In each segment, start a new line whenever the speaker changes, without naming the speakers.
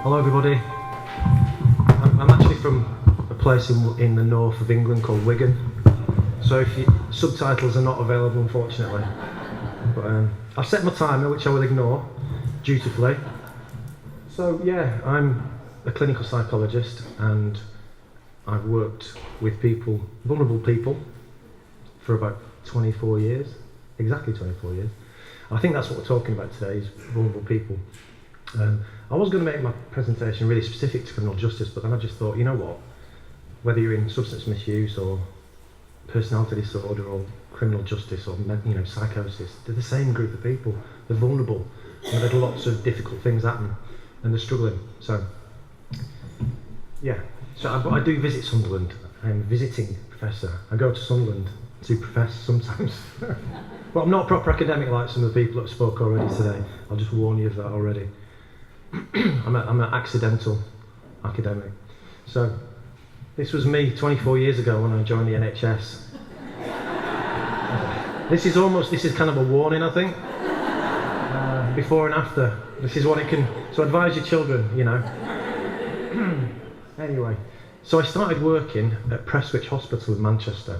Hello everybody. I'm actually from a place in the north of England called Wigan, so if subtitles are not available unfortunately. But I've set my timer, which I will ignore dutifully. So yeah, I'm a clinical psychologist and I've worked with people, vulnerable people, for about 24 years, exactly 24 years. I think that's what we're talking about today, is vulnerable people. I was going to make my presentation really specific to criminal justice, but then I just thought, you know what, whether you're in substance misuse or personality disorder or criminal justice or psychosis, they're the same group of people. They're vulnerable, and they've had lots of difficult things happen, and they're struggling. So, yeah. So I do visit Sunderland. I'm a visiting professor. I go to Sunderland to profess sometimes. But I'm not a proper academic like some of the people that spoke already today. I'll just warn you of that already. I'm an accidental academic. So this was me 24 years ago when I joined the NHS. This is kind of a warning, I think. Before and after. This is what it can. So advise your children, you know. Anyway, so I started working at Prestwich Hospital in Manchester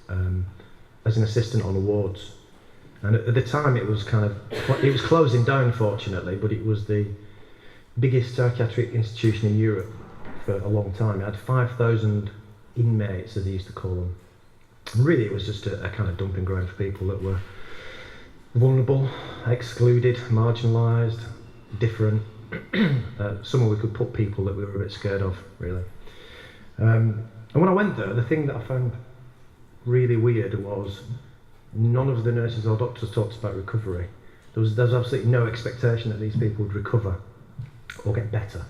as an assistant on wards. And at the time it was closing down, fortunately, but it was the biggest psychiatric institution in Europe for a long time. It had 5,000 inmates, as they used to call them. And really it was just a kind of dumping ground for people that were vulnerable, excluded, marginalised, different. Somewhere we could put people that we were a bit scared of, really. And when I went there, the thing that I found really weird was none of the nurses or doctors talked about recovery. There was absolutely no expectation that these people would recover or get better.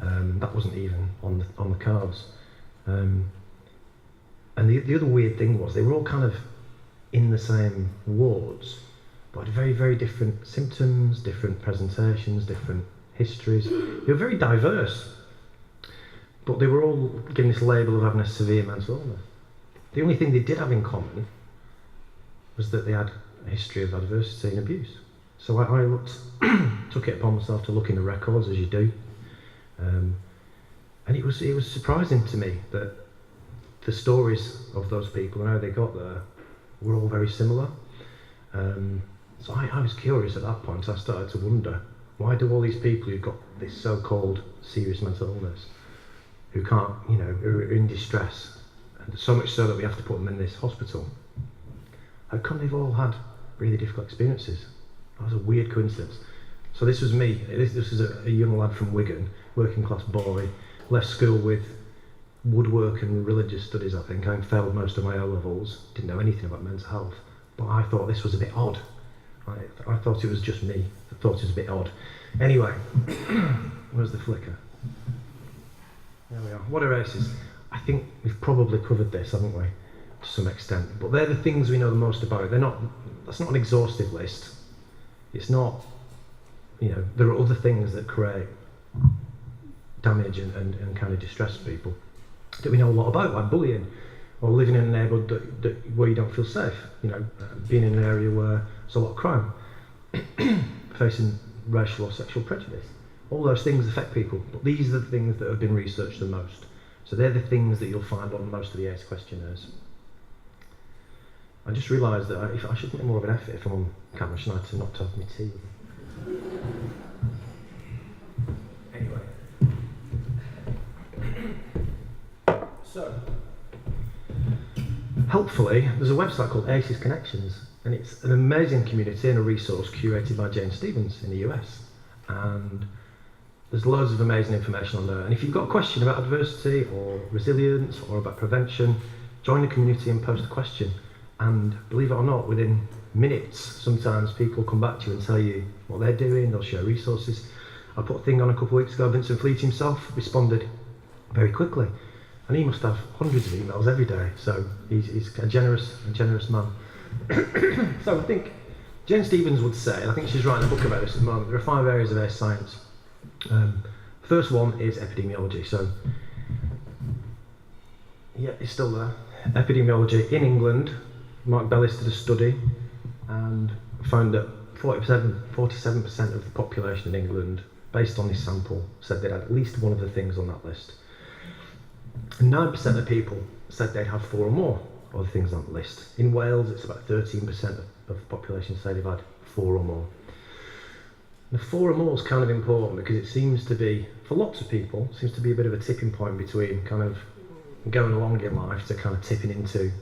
That wasn't even on the cards. And the other weird thing was they were all kind of in the same wards, but had very, very different symptoms, different presentations, different histories. They were very diverse, but they were all given this label of having a severe mental illness. The only thing they did have in common was that they had a history of adversity and abuse. So I took it upon myself to look in the records, as you do, and it was surprising to me that the stories of those people and how they got there were all very similar. So I was curious at that point. I started to wonder, why do all these people who've got this so-called serious mental illness, who can't, are in distress, and so much so that we have to put them in this hospital, how come they've all had really difficult experiences? That was a weird coincidence. So this was me. This was a young lad from Wigan, working class boy, left school with woodwork and religious studies, I think. I failed most of my O-levels, didn't know anything about mental health, but I thought this was a bit odd. I thought it was just me. I thought it was a bit odd. Anyway, where's the flicker? There we are. What are ACES? I think we've probably covered this, haven't we? To some extent, but they're the things we know the most about. That's not an exhaustive list. It's not, there are other things that create damage and kind of distress people that we know a lot about, like bullying, or living in a neighbourhood where you don't feel safe, being in an area where there's a lot of crime, facing racial or sexual prejudice. All those things affect people, but these are the things that have been researched the most. So they're the things that you'll find on most of the ACE questionnaires. I just realised that I should make more of an effort if I'm on camera, shouldn't I, to not have my tea. Anyway. So, helpfully, there's a website called ACES Connections, and it's an amazing community and a resource curated by Jane Stevens in the US. And there's loads of amazing information on there. And if you've got a question about adversity or resilience or about prevention, join the community and post a question. And believe it or not, within minutes, sometimes people come back to you and tell you what they're doing, they'll share resources. I put a thing on a couple of weeks ago, Vincent Fleet himself responded very quickly. And he must have hundreds of emails every day, so he's a generous man. So I think Jane Stevens would say, and I think she's writing a book about this at the moment, there are 5 areas of ACE science. First one is epidemiology. So, yeah, it's still there. Epidemiology in England. Mark Bellis did a study and found that 47% of the population in England based on this sample, said they'd had at least one of the things on that list. And 9% of people said they'd have 4 or more of the things on the list. In Wales, it's about 13% of the population say they've had 4 or more. The 4 or more is kind of important because it seems to be, for lots of people, seems to be a bit of a tipping point between kind of going along in life to kind of tipping into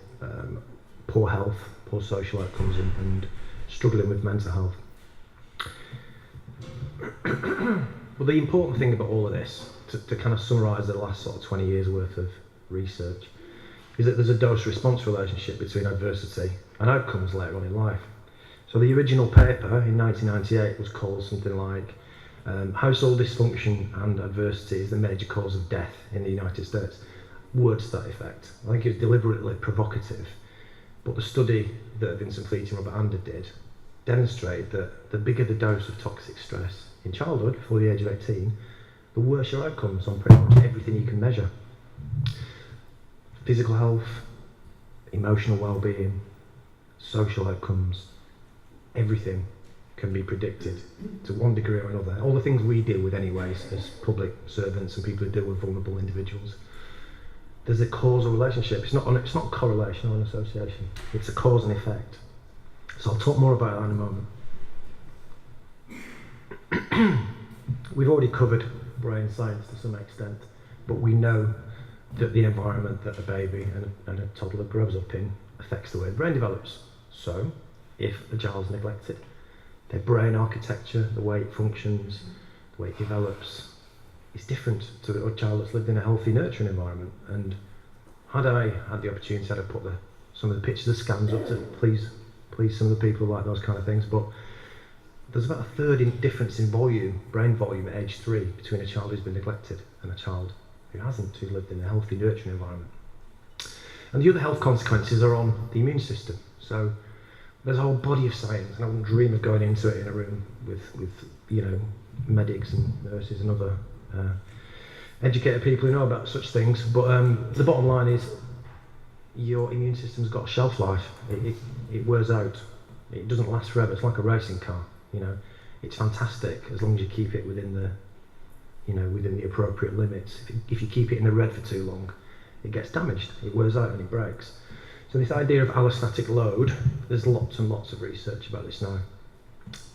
poor health, poor social outcomes, and struggling with mental health. Well, the important thing about all of this, to kind of summarise the last sort of 20 years worth of research, is that there's a dose-response relationship between adversity and outcomes later on in life. So the original paper in 1998 was called something like Household Dysfunction and Adversity is the Major Cause of Death in the United States. Words to that effect. I think it was deliberately provocative, but the study that Vincent Fleet and Robert Ander did demonstrated that the bigger the dose of toxic stress in childhood, before the age of 18, the worse your outcomes on pretty much everything you can measure. Physical health, emotional well-being, social outcomes, everything can be predicted to one degree or another. All the things we deal with anyways as public servants and people who deal with vulnerable individuals. There's a causal relationship. It's not correlation or an association. It's a cause and effect. So I'll talk more about that in a moment. We've already covered brain science to some extent, but we know that the environment that a baby and a toddler grows up in affects the way the brain develops. So, if a child's neglected, their brain architecture, the way it functions, the way it develops, is different to a child that's lived in a healthy, nurturing environment. And had I had the opportunity, I'd have put some of the pictures, the scans up to please some of the people who like those kind of things, but there's about a third difference in volume, brain volume at age 3 between a child who's been neglected and a child who hasn't, who lived in a healthy, nurturing environment. And the other health consequences are on the immune system. So there's a whole body of science, and I wouldn't dream of going into it in a room with medics and nurses and other educated people who know about such things. But the bottom line is your immune system's got a shelf life. It wears out. It doesn't last forever. It's like a racing car. It's fantastic as long as you keep it within the appropriate limits. If you keep it in the red for too long, it gets damaged. It wears out and it breaks. So this idea of allostatic load, there's lots and lots of research about this now.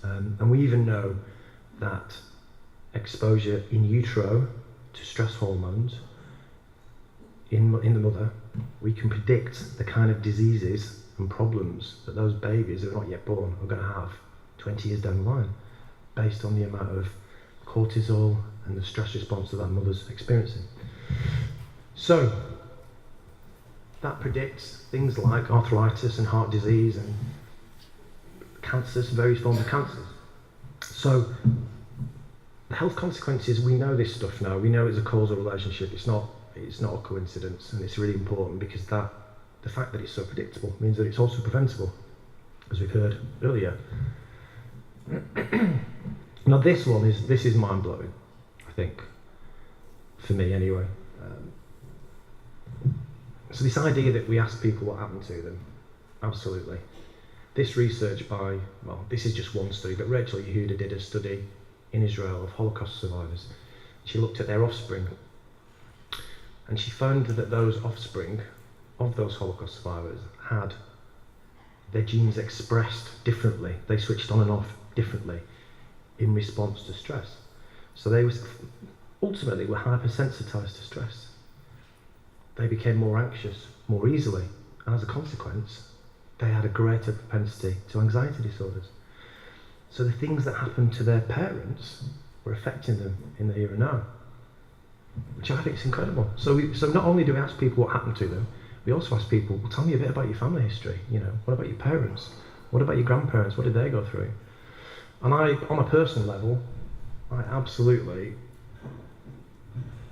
And we even know that exposure in utero to stress hormones in the mother, we can predict the kind of diseases and problems that those babies who are not yet born are going to have 20 years down the line, based on the amount of cortisol and the stress response that mother's experiencing. So that predicts things like arthritis and heart disease and cancers, various forms of cancers. So the health consequences, we know this stuff now. We know it's a causal relationship. It's not a coincidence, and it's really important because the fact that it's so predictable means that it's also preventable, as we've heard earlier. Now this is mind-blowing, I think, for me anyway. So this idea that we ask people what happened to them, absolutely. This research this is just one study, but Rachel Yehuda did a study in Israel of Holocaust survivors. She looked at their offspring, and she found that those offspring of those Holocaust survivors had their genes expressed differently. They switched on and off differently in response to stress. So they ultimately were hypersensitized to stress. They became more anxious more easily, and as a consequence, they had a greater propensity to anxiety disorders. So the things that happened to their parents were affecting them in the here and now, which I think is incredible. So not only do we ask people what happened to them, we also ask people, well, tell me a bit about your family history. What about your parents? What about your grandparents? What did they go through? And on a personal level, I absolutely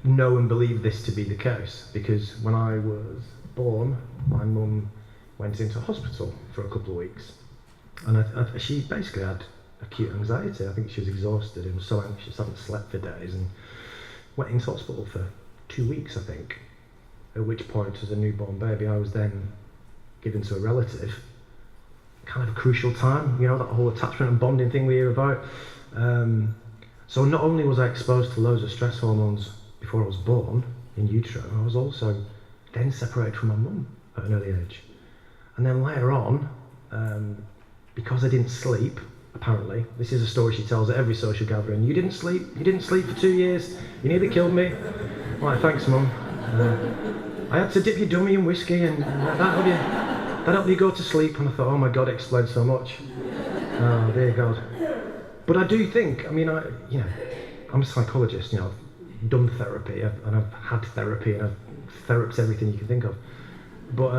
know and believe this to be the case, because when I was born, my mum went into hospital for a couple of weeks, and she basically had acute anxiety. I think she was exhausted and so anxious, hadn't slept for days, and went into hospital for 2 weeks, I think, at which point, as a newborn baby, I was then given to a relative. Kind of a crucial time, that whole attachment and bonding thing we hear about. And So not only was I exposed to loads of stress hormones before I was born, in utero, I was also then separated from my mum at an early age. And then later on, because I didn't sleep, apparently, this is a story she tells at every social gathering, you didn't sleep for 2 years, you nearly killed me. I'm like, thanks mum. I had to dip your dummy in whiskey and that helped you go to sleep. And I thought, oh my God, it explains so much. Oh dear God. But I do think, I'm a psychologist, I've done therapy and I've had therapy and I've theraped everything you can think of. But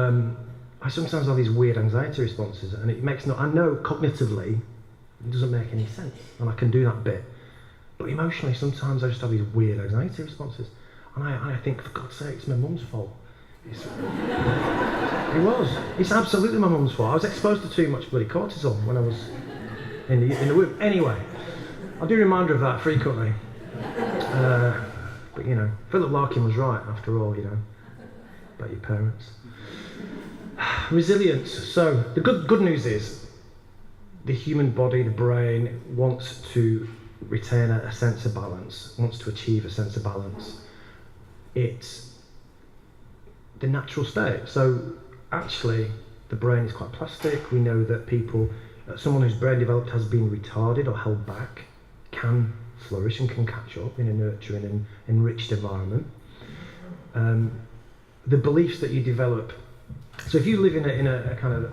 I sometimes have these weird anxiety responses, and it makes I know cognitively it doesn't make any sense, and I can do that bit. But emotionally, sometimes I just have these weird anxiety responses, and I think, for God's sake, it's my mum's fault. It's absolutely my mum's fault. I was exposed to too much bloody cortisol when I was in the womb. Anyway, I'll be reminded of that frequently. But Philip Larkin was right after all, about your parents. Resilience. So the good news is the human body, the brain, wants to retain a sense of balance, wants to achieve a sense of balance. It's the natural state. So actually the brain is quite plastic. We know that someone whose brain developed has been retarded or held back can flourish and can catch up in a nurturing and enriched environment. The beliefs that you develop, so if you live in a kind of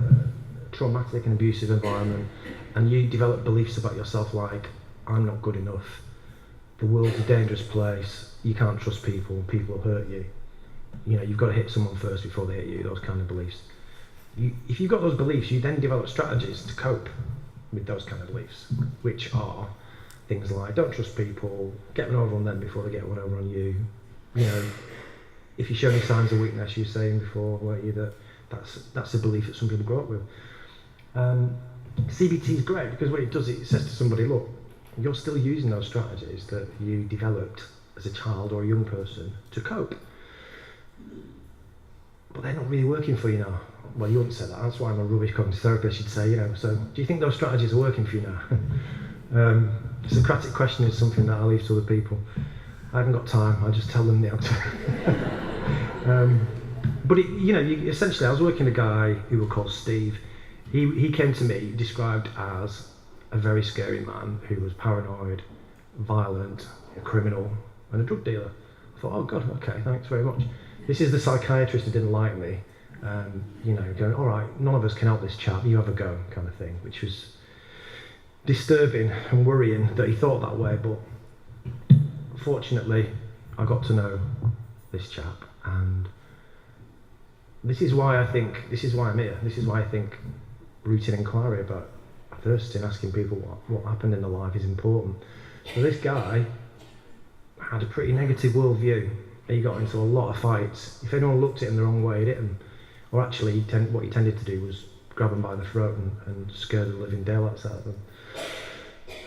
traumatic and abusive environment and you develop beliefs about yourself like, I'm not good enough, the world's a dangerous place, you can't trust people, people will hurt you, you've got to hit someone first before they hit you, those kind of beliefs. If you've got those beliefs, you then develop strategies to cope with those kind of beliefs, which are things like, don't trust people, get one over on them before they get one over on you. If you show any signs of weakness, you were saying before, weren't you, that's a belief that some people grow up with. CBT is great because what it does, it says to somebody, look, you're still using those strategies that you developed as a child or a young person to cope. But they're not really working for you now. Well, you wouldn't say that, that's why I'm a rubbish cognitive therapist, you'd say, so do you think those strategies are working for you now? Socratic question is something that I leave to other people. I haven't got time, I'll just tell them the answer. But essentially I was working with a guy who we called Steve. He came to me described as a very scary man who was paranoid, violent, a criminal and a drug dealer. I thought, oh God, okay, thanks very much. This is the psychiatrist who didn't like me, going, all right, none of us can help this chap, you have a go, kind of thing, which was disturbing and worrying that he thought that way. But fortunately I got to know this chap, and this is why I'm here. This is why I think routine inquiry about adversity and asking people what happened in their life is important. So this guy had a pretty negative worldview. He got into a lot of fights. If anyone looked at him the wrong way, he'd hit him. Or actually, what he tended to do was grab them by the throat and scare the living daylights out of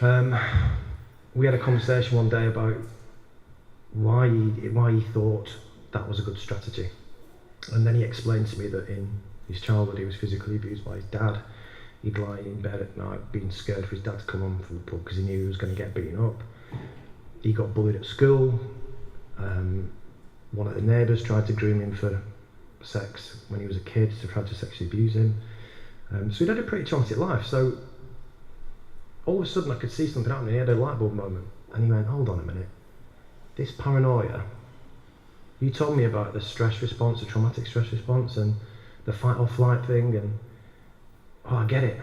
them. We had a conversation one day about why he thought that was a good strategy. And then he explained to me that in his childhood he was physically abused by his dad. He'd lie in bed at night being scared for his dad to come home from the pub because he knew he was going to get beaten up. He got bullied at school. One of the neighbours tried to groom him for sex when he was a kid, so tried to sexually abuse him. So he'd had a pretty traumatic life. So all of a sudden I could see something happening. He had a light bulb moment and he went, hold on a minute, this paranoia, you told me about the stress response, the traumatic stress response and the fight or flight thing, and I get it.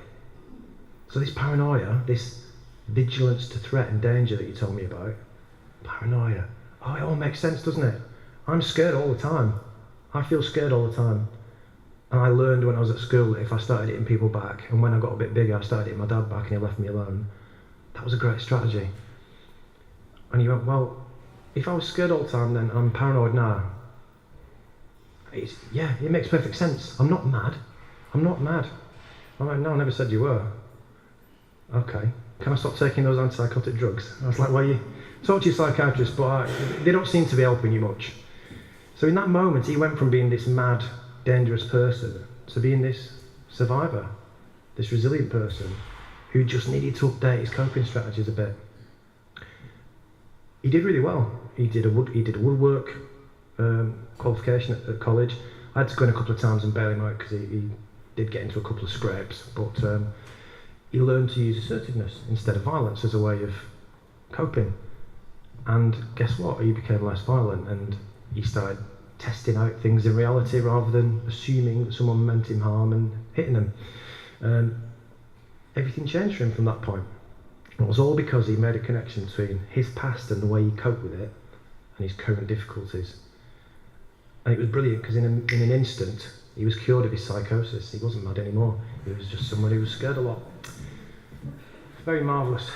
So this paranoia, this vigilance to threat and danger that you told me about, paranoia, it all makes sense, doesn't it? I'm scared all the time. I feel scared all the time. And I learned when I was at school that if I started hitting people back, and when I got a bit bigger I started hitting my dad back and he left me alone, that was a great strategy. And you went, well, if I was scared all the time then I'm paranoid now. It makes perfect sense. I'm not mad. I'm like, no, I never said you were. Okay, can I stop taking those antipsychotic drugs? I was like, well, you talk to your psychiatrist, but they don't seem to be helping you much. So in that moment, he went from being this mad, dangerous person to being this survivor, this resilient person who just needed to update his coping strategies a bit. he did really well. He did a woodwork qualification at college. I had to go in a couple of times and bail him out because he did get into a couple of scrapes, but he learned to use assertiveness instead of violence as a way of coping. And guess what? He became less violent, and he started testing out things in reality rather than assuming that someone meant him harm and hitting them. Everything changed for him from that point. And it was all because he made a connection between his past and the way he coped with it and his current difficulties. And it was brilliant because in an instant he was cured of his psychosis. He wasn't mad anymore. He was just someone who was scared a lot. Very marvellous.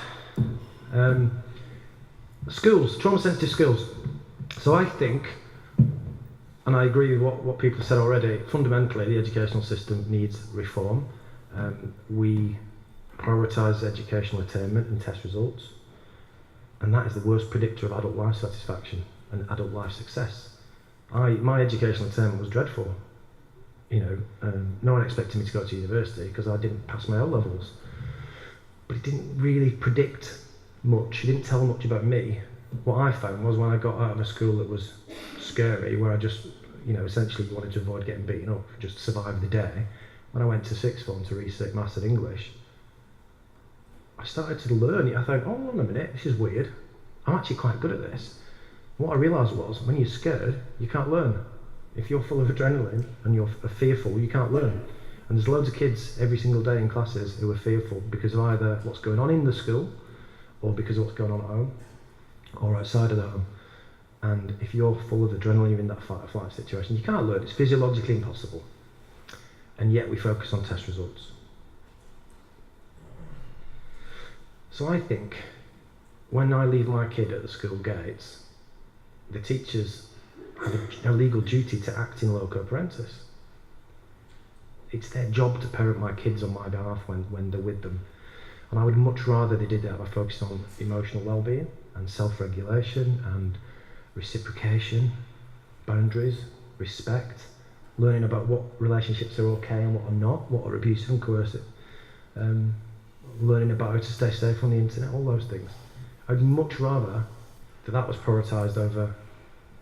Schools, trauma-sensitive schools. So I think, and I agree with what people have said already, fundamentally the educational system needs reform. We prioritise educational attainment and test results, and that is the worst predictor of adult life satisfaction and adult life success. My educational attainment was dreadful. No one expected me to go to university because I didn't pass my O-levels. But it didn't really predict much. It didn't tell much about me. What I found was when I got out of a school that was scary, where I just, essentially wanted to avoid getting beaten up, just survive the day, when I went to sixth form to resit Maths and English, I started to learn it. I thought, hold on a minute, this is weird. I'm actually quite good at this. What I realised was, when you're scared, you can't learn. If you're full of adrenaline and you're fearful, you can't learn. And there's loads of kids every single day in classes who are fearful because of either what's going on in the school or because of what's going on at home or outside of the home. And if you're full of adrenaline, you're in that fight or flight situation, you can't learn. It's physiologically impossible. And yet we focus on test results. So I think when I leave my kid at the school gates, the teachers have a legal duty to act in loco parentis. It's their job to parent my kids on my behalf when they're with them. And I would much rather they did that by focusing on emotional well-being and self-regulation and reciprocation, boundaries, respect, learning about what relationships are okay and what are not, what are abusive and coercive, learning about how to stay safe on the internet, all those things. I'd much rather that was prioritised over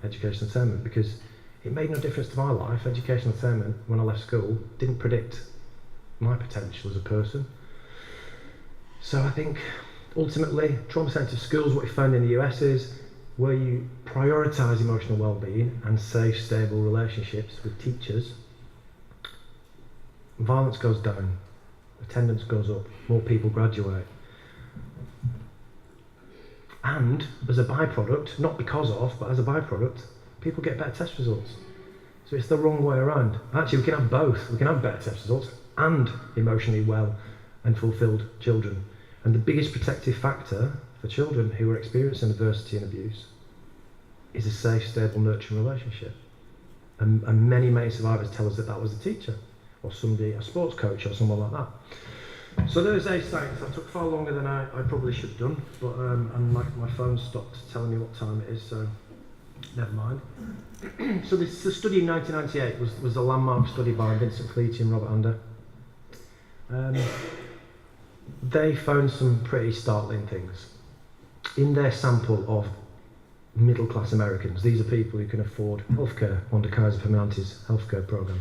educational attainment, because it made no difference to my life. Educational attainment, when I left school, didn't predict my potential as a person. So I think, ultimately, trauma-sensitive schools, what we found in the US is where you prioritise emotional well-being and safe, stable relationships with teachers, violence goes down, attendance goes up, more people graduate. And as a byproduct, not because of, but as a byproduct, people get better test results. So it's the wrong way around. Actually, we can have both. We can have better test results and emotionally well and fulfilled children. And the biggest protective factor for children who are experiencing adversity and abuse is a safe, stable, nurturing relationship. And many, many survivors tell us that was the teacher, or somebody, a sports coach, or someone like that. So those ACES things, I took far longer than I probably should have done, but and my phone stopped telling me what time it is, so never mind. So the study in 1998 was a landmark study by Vincent Fleety and Robert Ander. They found some pretty startling things. In their sample of middle-class Americans, these are people who can afford healthcare under Kaiser healthcare program.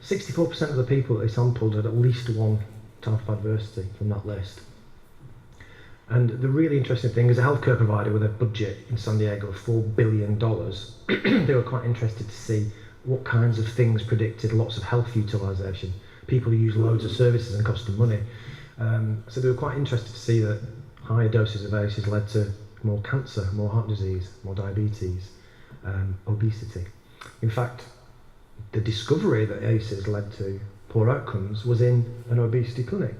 64% of the people that they sampled had at least one type of adversity from that list. And the really interesting thing is a healthcare provider with a budget in San Diego of $4 billion, they were quite interested to see what kinds of things predicted lots of health utilisation. People who use loads of services and cost them money. So they were quite interested to see that higher doses of ACEs led to more cancer, more heart disease, more diabetes, obesity. In fact, the discovery that ACEs led to poor outcomes was in an obesity clinic.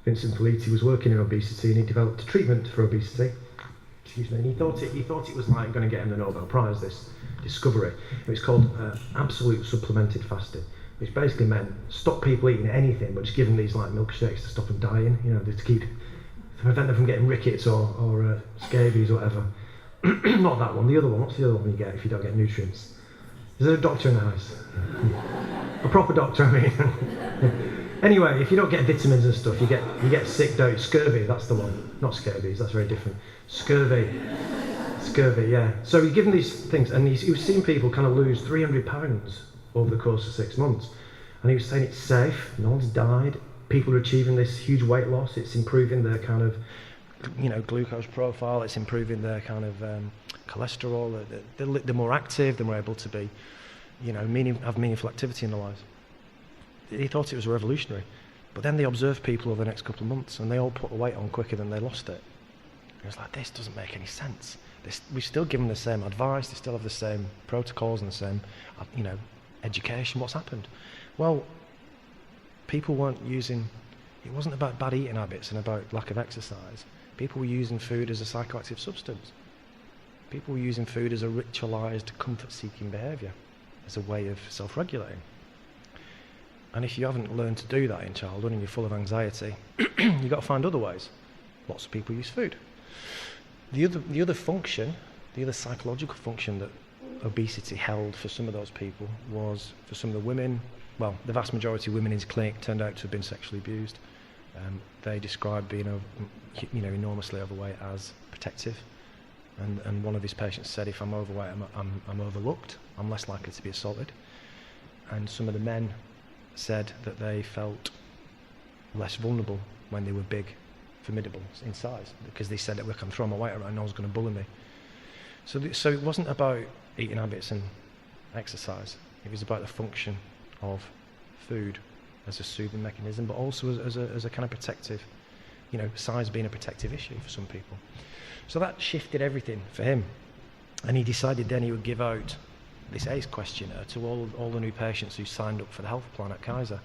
Vincent Fleety was working in obesity and he developed a treatment for obesity. And he thought it was like going to get him the Nobel Prize, this discovery. It was called absolute supplemented fasting, which basically meant stop people eating anything but just give them these like milkshakes to stop them dying, to prevent them from getting rickets or scabies or whatever. Not that one, the other one. What's the other one you get if you don't get nutrients? Is there a doctor in the house? A proper doctor, I mean. Anyway, if you don't get vitamins and stuff, you get sick, don't you? Scurvy, that's the one. Not scabies, that's very different. Scurvy, yeah. So he given these things, and he was seeing people kind of lose 300 pounds over the course of 6 months. And he was saying it's safe, no one's died, people are achieving this huge weight loss, it's improving their kind of, glucose profile, it's improving their kind of cholesterol, they're more active, they're more able to be, have meaningful activity in their lives. He thought it was revolutionary. But then they observed people over the next couple of months and they all put the weight on quicker than they lost it. It was like, this doesn't make any sense. We still give them the same advice, they still have the same protocols and the same, education. What's happened? Well, people weren't using, it wasn't about bad eating habits and about lack of exercise. People were using food as a psychoactive substance. People were using food as a ritualized comfort-seeking behavior, as a way of self-regulating. And if you haven't learned to do that in childhood and you're full of anxiety, you've got to find other ways. Lots of people use food. The other function, the other psychological function that obesity held for some of those people was, for some of the women, well, the vast majority of women in his clinic turned out to have been sexually abused. They described being, enormously overweight as protective. And one of his patients said, if I'm overweight, I'm overlooked. I'm less likely to be assaulted. And some of the men said that they felt less vulnerable when they were big, formidable in size, because they said that I can throw my weight around, no one's going to bully me. So it wasn't about eating habits and exercise. It was about the function of food as a soothing mechanism, but also as a kind of protective, size being a protective issue for some people. So that shifted everything for him. And he decided then he would give out this ACES questionnaire to all the new patients who signed up for the health plan at Kaiser.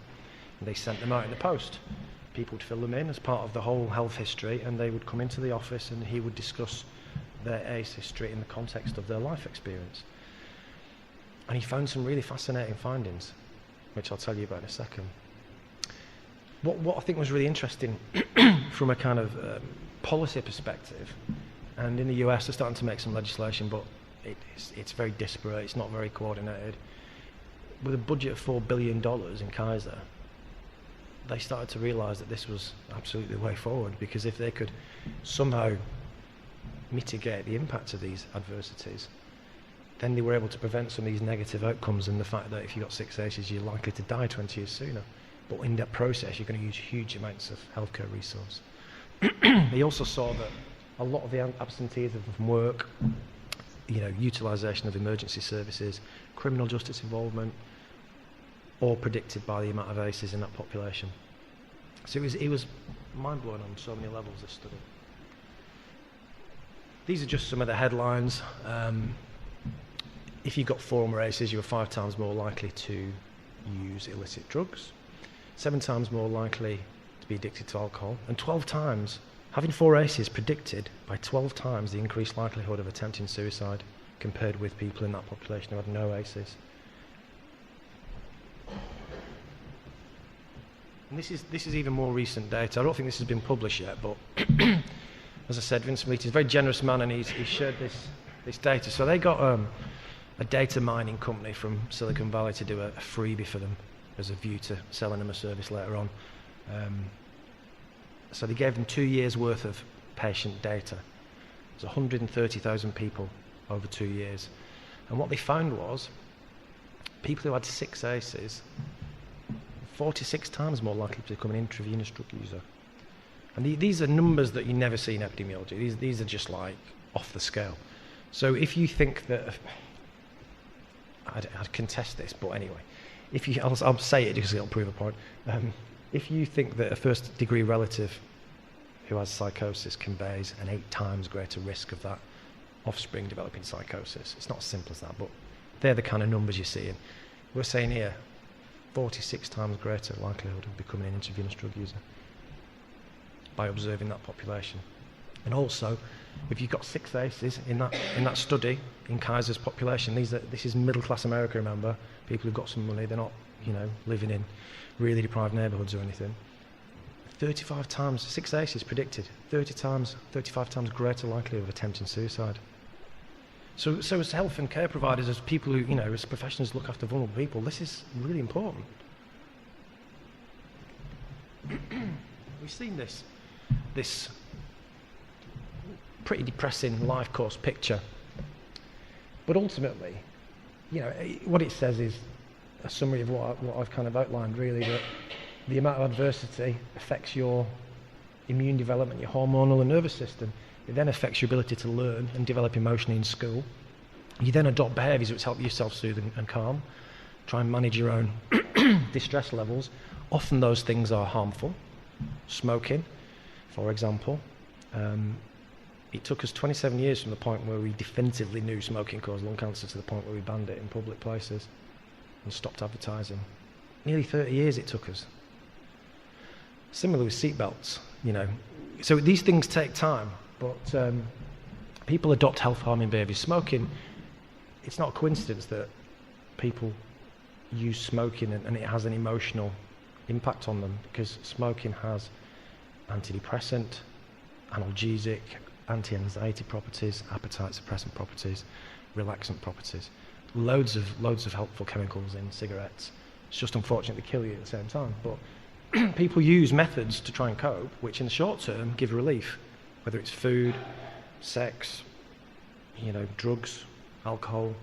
And they sent them out in the post. People would fill them in as part of the whole health history, and they would come into the office and he would discuss their ACES history in the context of their life experience. And he found some really fascinating findings, which I'll tell you about in a second. What I think was really interesting from a kind of policy perspective, and in the US they're starting to make some legislation, but it's very disparate, it's not very coordinated. With a budget of $4 billion in Kaiser, they started to realise that this was absolutely the way forward, because if they could somehow mitigate the impact of these adversities, then they were able to prevent some of these negative outcomes, and the fact that if you've got 6 ACEs you're likely to die 20 years sooner. But in that process you're going to use huge amounts of healthcare resource. He also saw that a lot of the absenteeism from work, utilisation of emergency services, criminal justice involvement, all predicted by the amount of ACEs in that population. So it was mind-blowing on so many levels, this study. These are just some of the headlines. If you got 4 or more ACEs, you were 5 times more likely to use illicit drugs, 7 times more likely to be addicted to alcohol, and 12 times, having 4 ACEs predicted by 12 times the increased likelihood of attempting suicide compared with people in that population who had no ACEs. And this is even more recent data. I don't think this has been published yet, but as I said, Vincent Leach is a very generous man, and he's shared this data. So they got a data mining company from Silicon Valley to do a freebie for them as a view to selling them a service later on. So they gave them 2 years worth of patient data. It was 130,000 people over 2 years. And what they found was people who had 6 ACEs, 46 times more likely to become an intravenous drug user. And these are numbers that you never see in epidemiology. These are just like off the scale. So if you think that, I'd contest this, but anyway, I'll say it because it'll prove a point. If you think that a first degree relative who has psychosis conveys an 8 times greater risk of that offspring developing psychosis, it's not as simple as that, but they're the kind of numbers you're seeing. We're saying here 46 times greater likelihood of becoming an intravenous drug user by observing that population. And also, if you've got 6 ACEs in that study in Kaiser's population, this is middle class America, remember, people who've got some money, they're not living in really deprived neighbourhoods or anything. 35 times, 6 ACEs predicted, 35 times greater likelihood of attempting suicide. So as health and care providers, as people who, as professionals look after vulnerable people, this is really important. we've seen this pretty depressing life course picture. But ultimately, you know, what it says is a summary of what I've kind of outlined, really, that the amount of adversity affects your immune development, your hormonal and nervous system. It then affects your ability to learn and develop emotionally in school. You then adopt behaviours which help you self-soothe and calm, try and manage your own distress levels. Often those things are harmful. Smoking, for example. It took us 27 years from the point where we definitively knew smoking caused lung cancer to the point where we banned it in public places and stopped advertising. Nearly 30 years it took us. Similar with seatbelts, you know. So these things take time, but people adopt health-harming behaviours. Smoking, it's not a coincidence that people use smoking and it has an emotional impact on them, because smoking has antidepressant, analgesic, anti-anxiety properties, appetite suppressant properties, relaxant properties. Loads of helpful chemicals in cigarettes. It's just unfortunate they kill you at the same time. But people use methods to try and cope, which in the short term give relief, whether it's food, sex, you know, drugs, alcohol,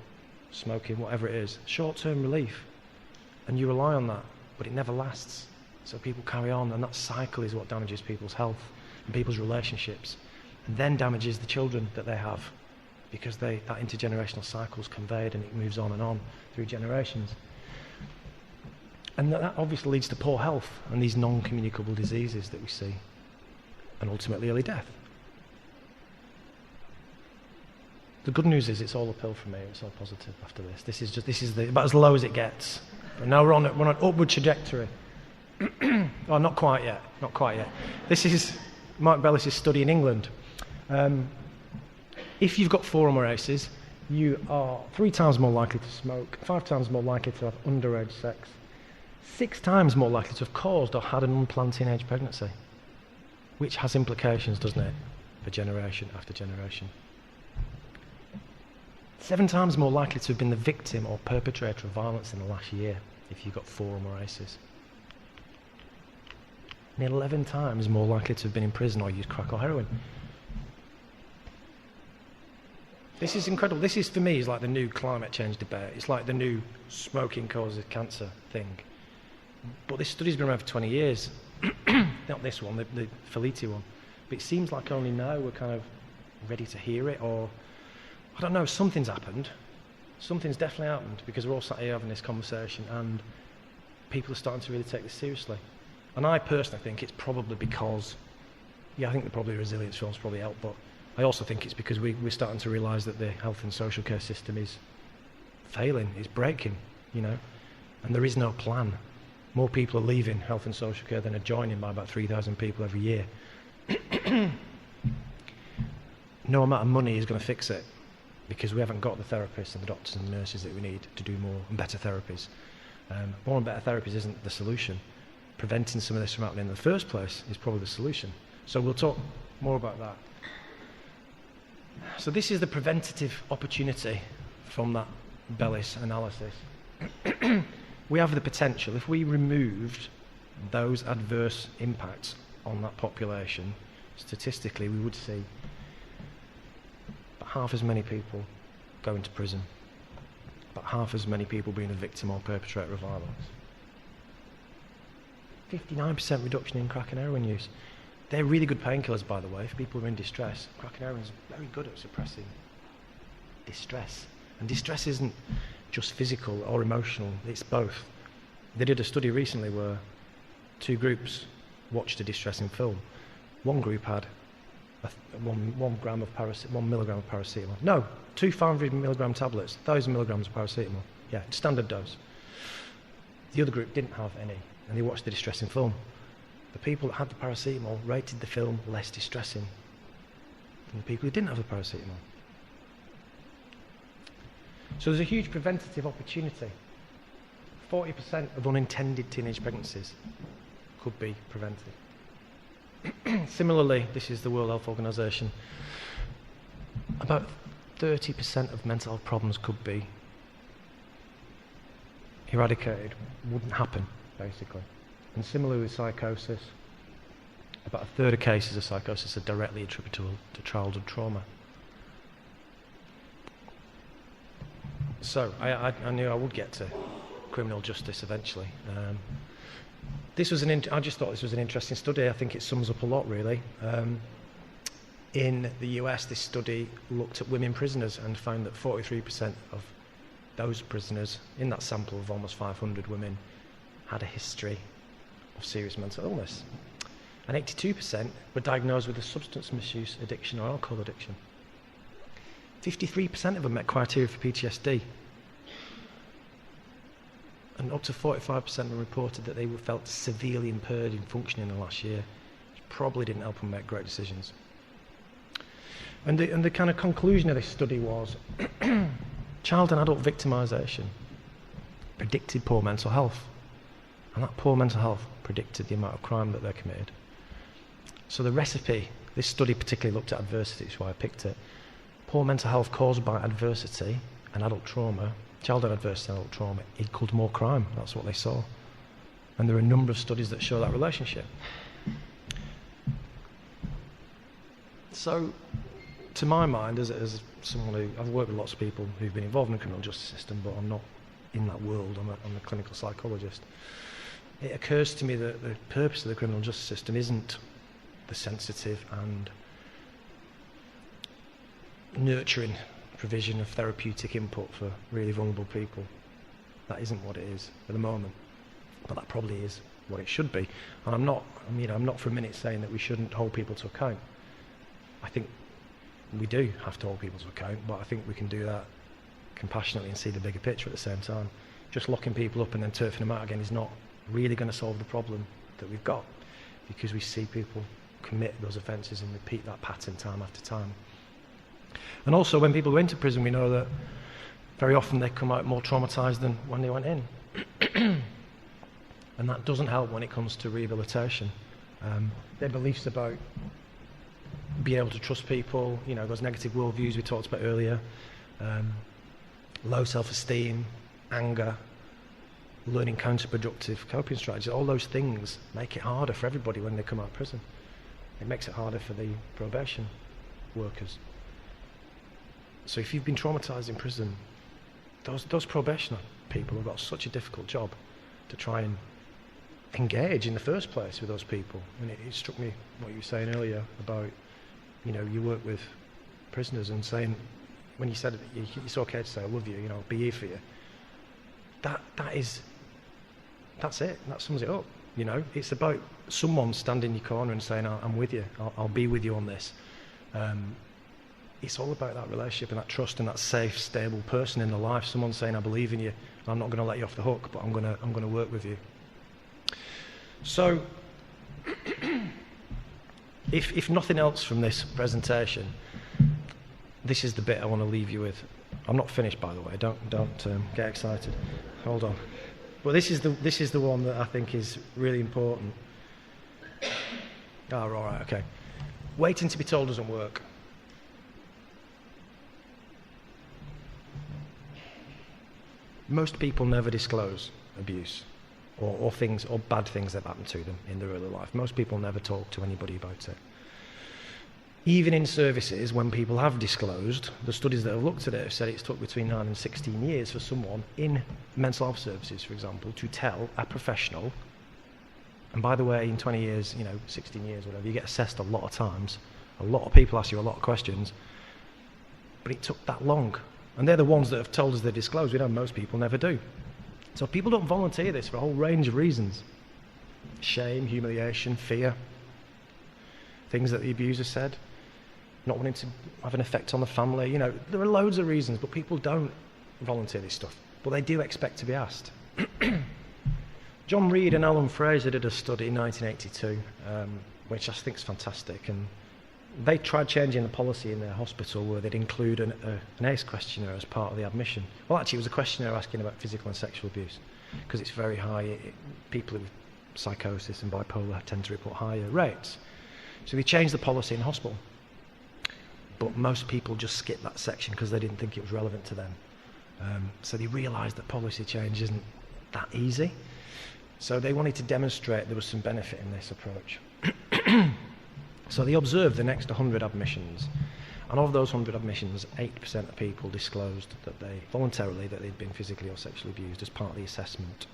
smoking, whatever it is. Short-term relief, and you rely on that, but it never lasts. So people carry on, and that cycle is what damages people's health and people's relationships, and then damages the children that they have, because that intergenerational cycle is conveyed and it moves on and on through generations. And that obviously leads to poor health and these non-communicable diseases that we see, and ultimately early death. The good news is it's all uphill for me. It's all positive after this. This is about as low as it gets. But now we're on an upward trajectory. Oh, not quite yet. Not quite yet. This is Mark Bellis' study in England. If you've got 4 or more ACEs, you are 3 times more likely to smoke, 5 times more likely to have underage sex, 6 times more likely to have caused or had an unplanned teenage pregnancy, which has implications, doesn't it, for generation after generation. 7 times more likely to have been the victim or perpetrator of violence in the last year if you've got 4 or more ACEs. And 11 times more likely to have been in prison or used crack or heroin. This is incredible. This is, for me, is like the new climate change debate. It's like the new smoking causes cancer thing. But this study's been around for 20 years. Not this one, the Felitti one. But it seems like only now we're kind of ready to hear it, or I don't know, something's happened. Something's definitely happened, because we're all sat here having this conversation and people are starting to really take this seriously. And I personally think it's probably because, I think probably resilience films probably help, but I also think it's because we're starting to realise that the health and social care system is failing, it's breaking, you know, and there is no plan. More people are leaving health and social care than are joining, by about 3,000 people every year. No amount of money is going to fix it, because we haven't got the therapists and the doctors and the nurses that we need to do more and better therapies. More and better therapies isn't the solution. Preventing some of this from happening in the first place is probably the solution. So we'll talk more about that. So this is the preventative opportunity from that Bellis analysis. We have the potential, if we removed those adverse impacts on that population, statistically we would see about half as many people going to prison, about half as many people being a victim or perpetrator of violence. 59% reduction in crack and heroin use. They're really good painkillers, by the way, for people who are in distress. Crack and heroin is very good at suppressing distress. And distress isn't just physical or emotional, it's both. They did a study recently where 2 groups watched a distressing film. One group had 1 milligram of paracetamol. No, 2 500 milligram tablets, 1,000 milligrams of paracetamol. Yeah, standard dose. The other group didn't have any, and they watched the distressing film. The people that had the paracetamol rated the film less distressing than the people who didn't have the paracetamol. So there's a huge preventative opportunity. 40% of unintended teenage pregnancies could be prevented. Similarly, this is the World Health Organization, about 30% of mental health problems could be eradicated, wouldn't happen, basically. And similarly with psychosis, about a third of cases of psychosis are directly attributable to childhood trauma. So I knew I would get to criminal justice eventually. I just thought this was an interesting study. I think it sums up a lot, really. In the US, this study looked at women prisoners and found that 43% of those prisoners in that sample of almost 500 women had a history of serious mental illness. And 82% were diagnosed with a substance misuse addiction or alcohol addiction. 53% of them met criteria for PTSD. And up to 45% of them reported that they felt severely impaired in functioning in the last year, which probably didn't help them make great decisions. And the kind of conclusion of this study was child and adult victimisation predicted poor mental health. And that poor mental health predicted the amount of crime that they committed. So the recipe, this study particularly looked at adversity, which is why I picked it. Poor mental health caused by adversity and adult trauma, childhood adversity and adult trauma, equaled more crime. That's what they saw. And there are a number of studies that show that relationship. So, to my mind, as someone who, I've worked with lots of people who've been involved in the criminal justice system, but I'm not in that world, I'm a clinical psychologist. It occurs to me that the purpose of the criminal justice system isn't the sensitive and nurturing provision of therapeutic input for really vulnerable people. That isn't what it is at the moment, but that probably is what it should be. And I'm not for a minute saying that we shouldn't hold people to account. I think we do have to hold people to account, but I think we can do that compassionately and see the bigger picture at the same time. Just locking people up and then turfing them out again is not really going to solve the problem that we've got, because we see people commit those offences and repeat that pattern time after time. And also, when people go into prison, we know that very often they come out more traumatised than when they went in. And that doesn't help when it comes to rehabilitation. Their beliefs about being able to trust people, those negative worldviews we talked about earlier, low self-esteem, anger, learning counterproductive coping strategies, all those things make it harder for everybody when they come out of prison. It makes it harder for the probation workers. So if you've been traumatised in prison, those probation people have got such a difficult job to try and engage in the first place with those people. And it struck me what you were saying earlier about, you work with prisoners and saying, when you said it's okay to say I love you, I'll be here for you. That's it. That sums it up. It's about someone standing in your corner and saying, I'm with you. I'll be with you on this. It's all about that relationship and that trust and that safe, stable person in the life. Someone saying, I believe in you. I'm not going to let you off the hook, but I'm going to work with you. So, if nothing else from this presentation, this is the bit I want to leave you with. I'm not finished, by the way. Don't get excited. Hold on. Well, this is the one that I think is really important. All right, okay. Waiting to be told doesn't work. Most people never disclose abuse or things or bad things that happen to them in their early life. Most people never talk to anybody about it. Even in services, when people have disclosed, the studies that have looked at it have said it's took between 9 and 16 years for someone in mental health services, for example, to tell a professional. And by the way, in 20 years, 16 years, whatever, you get assessed a lot of times. A lot of people ask you a lot of questions. But it took that long. And they're the ones that have told us they disclose. We know most people never do. So people don't volunteer this for a whole range of reasons. Shame, humiliation, fear. Things that the abuser said. Not wanting to have an effect on the family. There are loads of reasons, but people don't volunteer this stuff. But they do expect to be asked. John Reed and Alan Fraser did a study in 1982, which I think is fantastic. And they tried changing the policy in their hospital where they'd include an ACES questionnaire as part of the admission. Well, actually, it was a questionnaire asking about physical and sexual abuse, because it's very high. People with psychosis and bipolar tend to report higher rates. So they changed the policy in the hospital. But most people just skipped that section because they didn't think it was relevant to them. So they realised that policy change isn't that easy.
So they wanted to demonstrate there was some benefit in this approach. So they observed the next 100 admissions, and of those 100 admissions, 80% of people disclosed that voluntarily that they'd been physically or sexually abused as part of the assessment.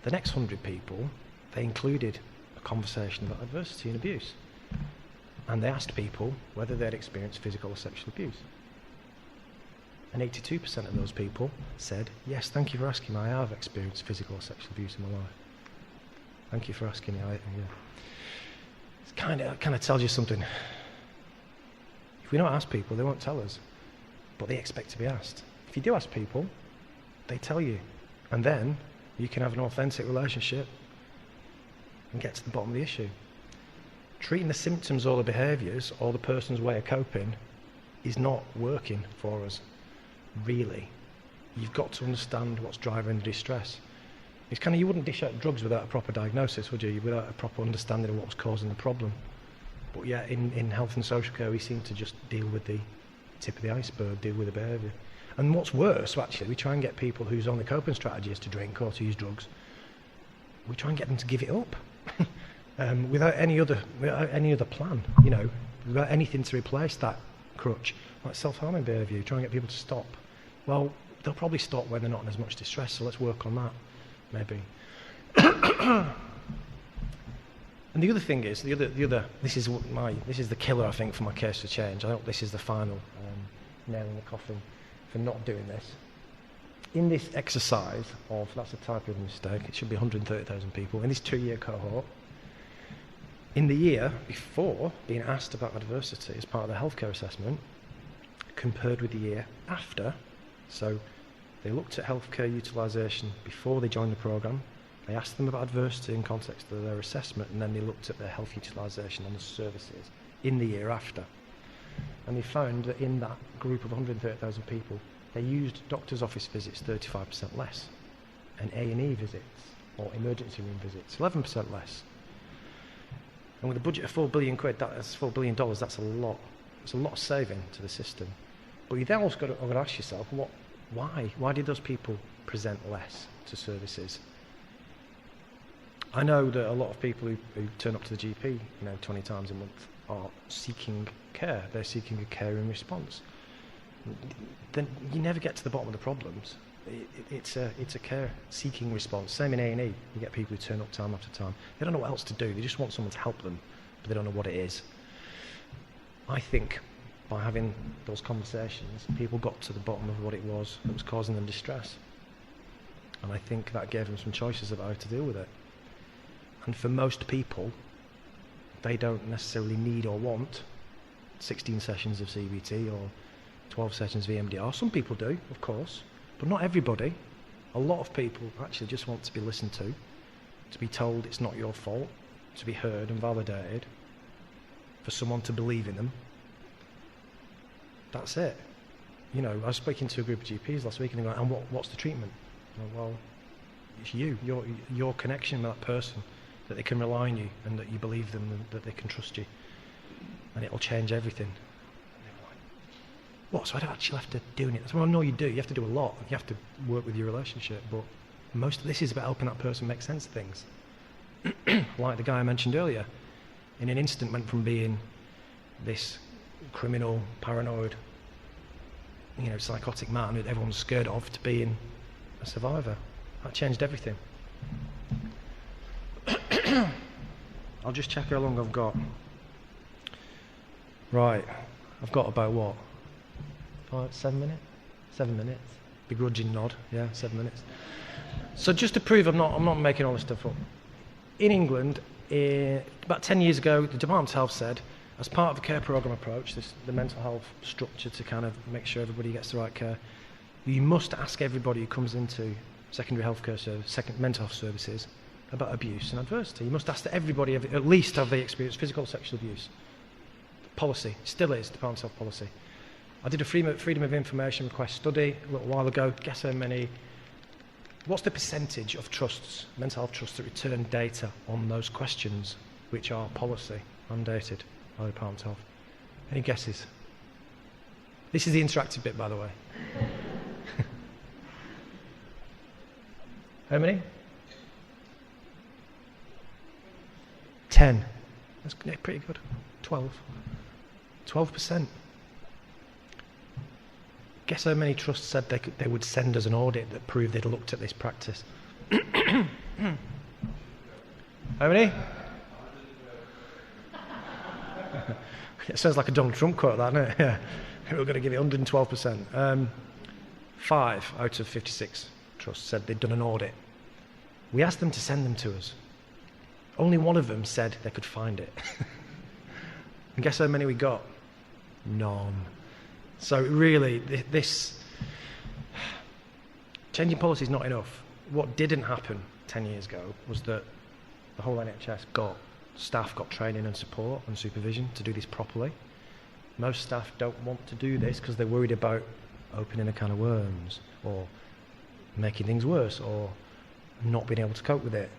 The next 100 people, they included a conversation about adversity and abuse, and they asked people whether they'd experienced physical or sexual abuse. And 82% of those people said, yes, thank you for asking me, I have experienced physical or sexual abuse in my life. Thank you for asking me. It kind of tells you something. If we don't ask people, they won't tell us, but they expect to be asked. If you do ask people, they tell you, and then you can have an authentic relationship and get to the bottom of the issue. Treating the symptoms or the behaviours or the person's way of coping is not working for us, really. You've got to understand what's driving the distress. It's kind of, you wouldn't dish out drugs without a proper diagnosis, would you? Without a proper understanding of what was causing the problem. But yeah, in health and social care, we seem to just deal with the tip of the iceberg, deal with the behaviour. And what's worse, actually, we try and get people whose only coping strategy is to drink or to use drugs, we try and get them to give it up. Without any other plan, without anything to replace that crutch, like self-harming behaviour, try and get people to stop. Well, they'll probably stop when they're not in as much distress, so let's work on that, maybe. And the other thing is, this is the killer, I think, for my case for change. I hope this is the final nail in the coffin for not doing this. In this exercise of, that's a type of mistake, it should be 130,000 people, in this 2-year cohort, in the year before being asked about adversity as part of the healthcare assessment, compared with the year after, so they looked at healthcare utilisation before they joined the programme, they asked them about adversity in context of their assessment, and then they looked at their health utilisation on the services in the year after. And they found that in that group of 130,000 people, they used doctor's office visits 35% less, and A&E visits, or emergency room visits, 11% less. And with a budget of £4 billion, that's $4 billion, that's a lot. It's a lot of saving to the system. But you then also got to ask yourself, why? Why did those people present less to services? I know that a lot of people who turn up to the GP 20 times a month are seeking care. They're seeking a caring response. Then you never get to the bottom of the problems. It's a care-seeking response. Same in A&E. You get people who turn up time after time. They don't know what else to do. They just want someone to help them, but they don't know what it is. I think by having those conversations, people got to the bottom of what it was that was causing them distress. And I think that gave them some choices about how to deal with it. And for most people, they don't necessarily need or want 16 sessions of CBT or 12 sessions of EMDR. Some people do, of course. But not everybody. A lot of people actually just want to be listened to be told it's not your fault, to be heard and validated, for someone to believe in them. That's it. I was speaking to a group of GPs last week and they're going, and what's the treatment? Well, it's your connection with that person, that they can rely on you and that you believe them and that they can trust you. And it'll change everything. What, so I don't actually have to do it? Well, no, you do. You have to do a lot. You have to work with your relationship. But most of this is about helping that person make sense of things. Like the guy I mentioned earlier, in an instant went from being this criminal, paranoid, psychotic man that everyone's scared of to being a survivor. That changed everything. I'll just check how long I've got. Right, I've got about what? 7 minutes? 7 minutes. Begrudging nod, yeah, 7 minutes. So just to prove I'm not making all this stuff up. In England, about 10 years ago, the Department of Health said, as part of the care programme approach, the mental health structure to kind of make sure everybody gets the right care, you must ask everybody who comes into secondary healthcare service, mental health services, about abuse and adversity. You must ask that everybody, at least have they experienced physical or sexual abuse. Policy, still is Department of Health policy. I did a Freedom of Information request study a little while ago. Guess how many? What's the percentage of trusts, mental health trusts, that return data on those questions, which are policy, mandated by the Department of Health? Any guesses? This is the interactive bit, by the way. How many? 10. That's pretty good. 12%. Guess how many trusts said they would send us an audit that proved they'd looked at this practice? How many? It sounds like a Donald Trump quote, that, doesn't it? Yeah. We're going to give it 112%. 5 out of 56 trusts said they'd done an audit. We asked them to send them to us. Only one of them said they could find it. And guess how many we got? None. So really, this changing policy is not enough. What didn't happen 10 years ago was that the whole NHS staff got training and support and supervision to do this properly. Most staff don't want to do this because they're worried about opening a can of worms or making things worse or not being able to cope with it,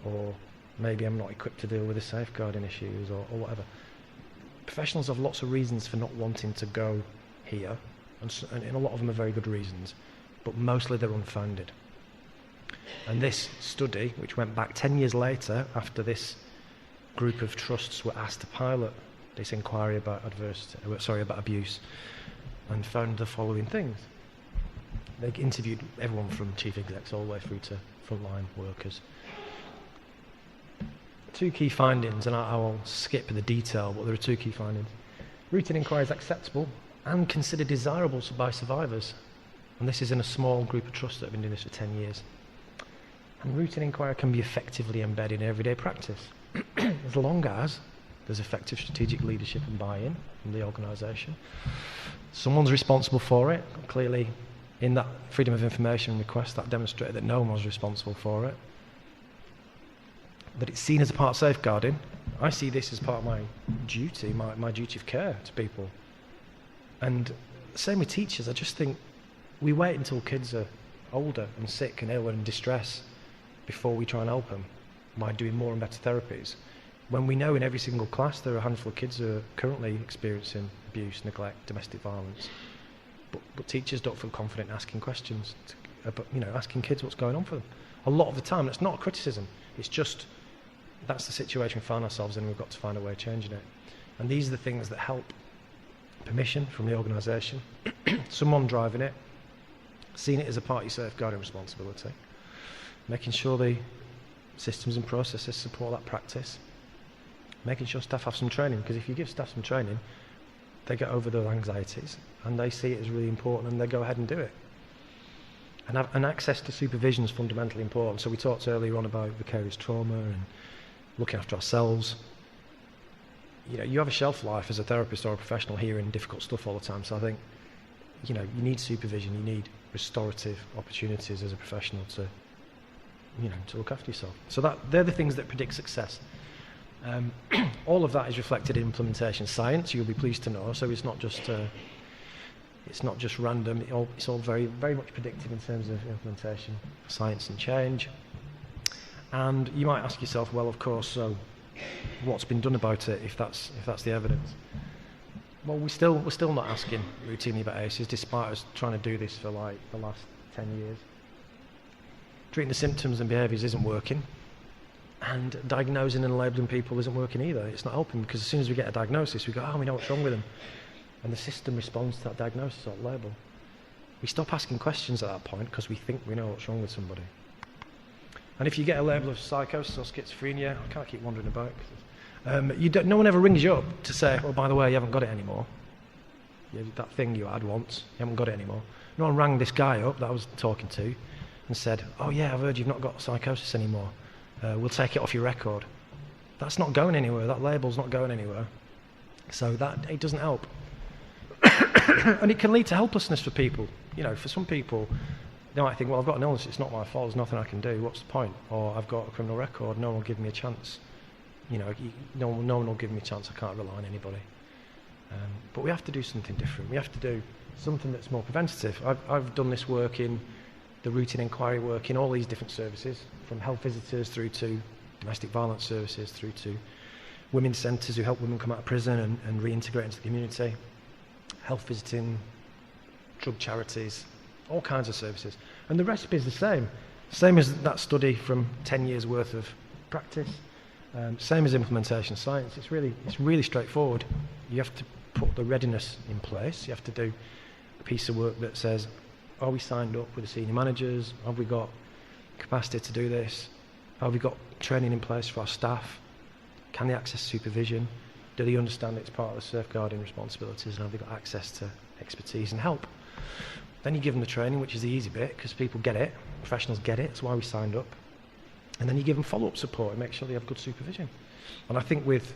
or maybe I'm not equipped to deal with the safeguarding issues or whatever. Professionals have lots of reasons for not wanting to go here, and a lot of them are very good reasons, but mostly they're unfounded. And this study, which went back 10 years later after this group of trusts were asked to pilot this inquiry about abuse, and found the following things. They interviewed everyone from chief execs all the way through to frontline workers. 2 key findings, and I will skip the detail, but there are 2 key findings. Routine inquiry is acceptable and considered desirable by survivors. And this is in a small group of trusts that have been doing this for 10 years. And routine inquiry can be effectively embedded in everyday practice, as long as there's effective strategic leadership and buy-in from the organisation. Someone's responsible for it. Clearly, in that Freedom of Information request, that demonstrated that no one was responsible for it. That it's seen as a part of safeguarding. I see this as part of my duty, my duty of care to people. And same with teachers. I just think we wait until kids are older and sick and ill and in distress before we try and help them by doing more and better therapies, when we know in every single class there are a handful of kids who are currently experiencing abuse, neglect, domestic violence. But teachers don't feel confident asking questions, asking kids what's going on for them. A lot of the time, that's not a criticism. It's just that's the situation we find ourselves in, and we've got to find a way of changing it. And these are the things that help. Permission from the organisation, someone driving it, seeing it as a part of your safeguarding responsibility, making sure the systems and processes support that practice, making sure staff have some training, because if you give staff some training, they get over their anxieties and they see it as really important and they go ahead and do it. And access to supervision is fundamentally important. So we talked earlier on about vicarious trauma and looking after ourselves. You have a shelf life as a therapist or a professional hearing difficult stuff all the time. So I think, you need supervision, you need restorative opportunities as a professional to look after yourself. So they're the things that predict success. All of that is reflected in implementation science, you'll be pleased to know. So it's not just random. It's all very, very much predictive in terms of implementation, science and change. And you might ask yourself, well, of course, so what's been done about it if that's the evidence? Well, we're still not asking routinely about ACEs, despite us trying to do this for like the last 10 years. Treating the symptoms and behaviours isn't working, and diagnosing and labelling people isn't working either. It's not helping, because as soon as we get a diagnosis, we go, we know what's wrong with them, and the system responds to that diagnosis or label. We stop asking questions at that point because we think we know what's wrong with somebody. And if you get a label of psychosis or schizophrenia, I can't keep wandering about. No one ever rings you up to say, oh, by the way, you haven't got it anymore. That thing you had once, you haven't got it anymore. No one rang this guy up that I was talking to and said, oh yeah, I've heard you've not got psychosis anymore. We'll take it off your record. That's not going anywhere. That label's not going anywhere. So it doesn't help. And it can lead to helplessness for people. For some people, they might think, well, I've got an illness, it's not my fault, there's nothing I can do, what's the point? Or I've got a criminal record, no one will give me a chance. No one will give me a chance, I can't rely on anybody. But we have to do something different. We have to do something that's more preventative. I've done this work in the routine inquiry work in all these different services, from health visitors through to domestic violence services, through to women's centres who help women come out of prison and reintegrate into the community, health visiting, drug charities, all kinds of services. And the recipe is the same as that study from 10 years worth of practice. Same as implementation science, it's really straightforward. You have to put the readiness in place. You have to do a piece of work that says, are we signed up with the senior managers? Have we got capacity to do this? Have we got training in place for our staff? Can they access supervision? Do they understand it's part of the safeguarding responsibilities, and have they got access to expertise and help? Then you give them the training, which is the easy bit, because people get it, professionals get it, it's why we signed up. And then you give them follow-up support and make sure they have good supervision. And I think with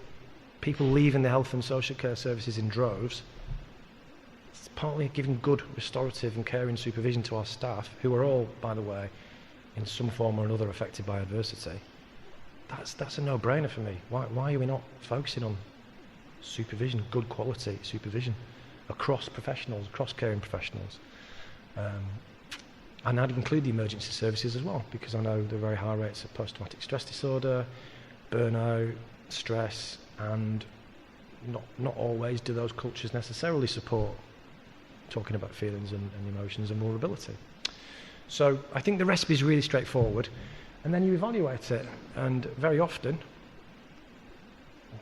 people leaving the health and social care services in droves, it's partly giving good restorative and caring supervision to our staff, who are all, by the way, in some form or another affected by adversity. That's a no-brainer for me. Why are we not focusing on supervision, good quality supervision, across professionals, across caring professionals? And I'd include the emergency services as well, because I know there are very high rates of post-traumatic stress disorder, burnout, stress, and not always do those cultures necessarily support talking about feelings and emotions and vulnerability. So I think the recipe is really straightforward, and then you evaluate it, and very often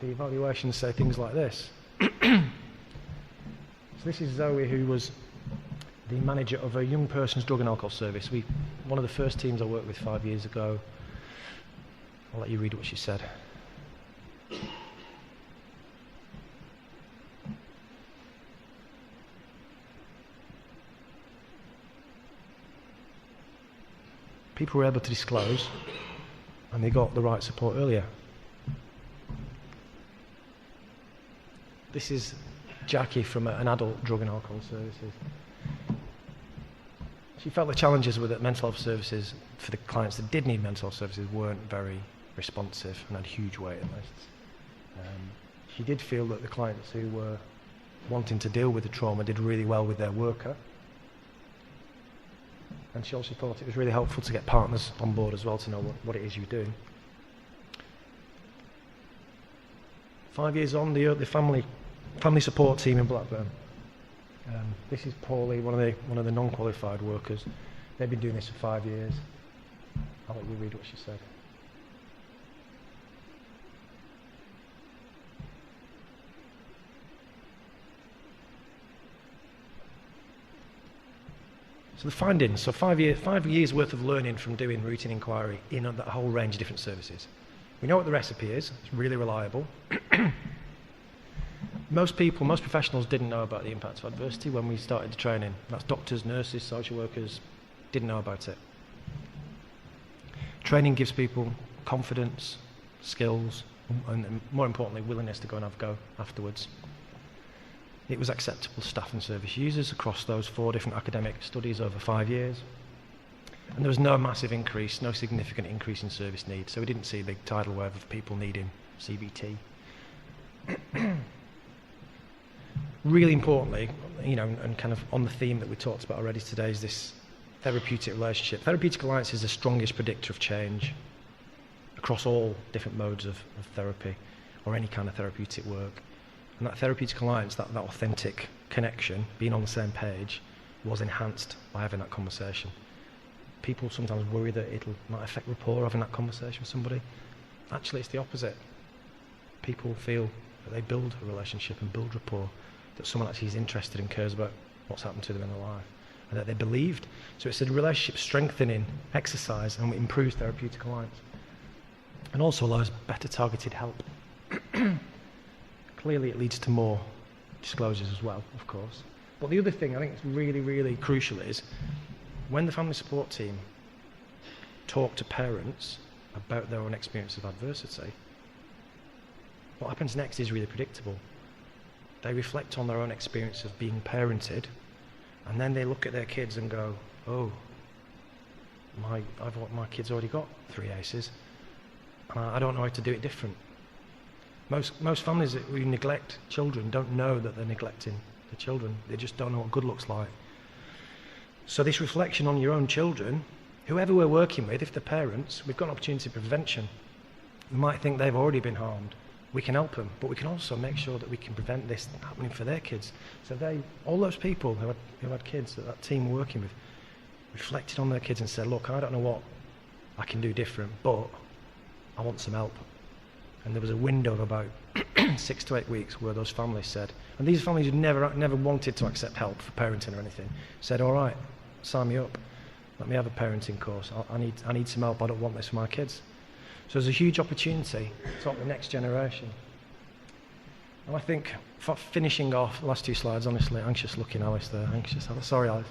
the evaluations say things like this. So this is Zoe, who was the manager of a young person's drug and alcohol service. One of the first teams I worked with 5 years ago. I'll let you read what she said. People were able to disclose, and they got the right support earlier. This is Jackie from an adult drug and alcohol services. She felt the challenges with mental health services for the clients that did need mental health services weren't very responsive and had huge waiting lists. She did feel that the clients who were wanting to deal with the trauma did really well with their worker. And she also thought it was really helpful to get partners on board as well to know what it is you're doing. 5 years on, the family support team in Blackburn. This is Paulie, one of the non-qualified workers. They've been doing this for 5 years. I'll let you read what she said. So the findings, 5 years worth of learning from doing routine inquiry in a whole range of different services. We know what the recipe is, it's really reliable. Most professionals didn't know about the impact of adversity when we started the training. That's doctors, nurses, social workers, didn't know about it. Training gives people confidence, skills, and more importantly, willingness to go and have a go afterwards. It was acceptable to staff and service users across those 4 different academic studies over 5 years. And there was no massive increase, no significant increase in service needs, so we didn't see a big tidal wave of people needing CBT. Really importantly, and kind of on the theme that we talked about already today, is this therapeutic relationship. Therapeutic alliance is the strongest predictor of change across all different modes of therapy or any kind of therapeutic work. And that therapeutic alliance, that authentic connection, being on the same page, was enhanced by having that conversation. People sometimes worry that it might affect rapport having that conversation with somebody. Actually, it's the opposite. People feel that they build a relationship and build rapport, that someone actually is interested and cares about what's happened to them in their life, and that they're believed. So it's a relationship strengthening exercise, and it improves therapeutic alliance. And also allows better targeted help. Clearly it leads to more disclosures as well, of course. But the other thing I think is really, really crucial is when the family support team talk to parents about their own experience of adversity, what happens next is really predictable. They reflect on their own experience of being parented, and then they look at their kids and go, oh, my kid's already got 3 ACEs, and I don't know how to do it different. Most families who neglect children don't know that they're neglecting the children. They just don't know what good looks like. So this reflection on your own children, whoever we're working with, if they're parents, we've got an opportunity for prevention. We might think they've already been harmed. We can help them, but we can also make sure that we can prevent this happening for their kids. So all those people who had kids that team were working with, reflected on their kids and said, look, I don't know what I can do different, but I want some help. And there was a window of about 6 to 8 weeks where those families said, and these families who never wanted to accept help for parenting or anything, said, all right, sign me up. Let me have a parenting course. I need some help. I don't want this for my kids. So there's a huge opportunity to help the next generation. And I think, for finishing off, last 2 slides, honestly, anxious looking Alice there, anxious. Sorry, Alice.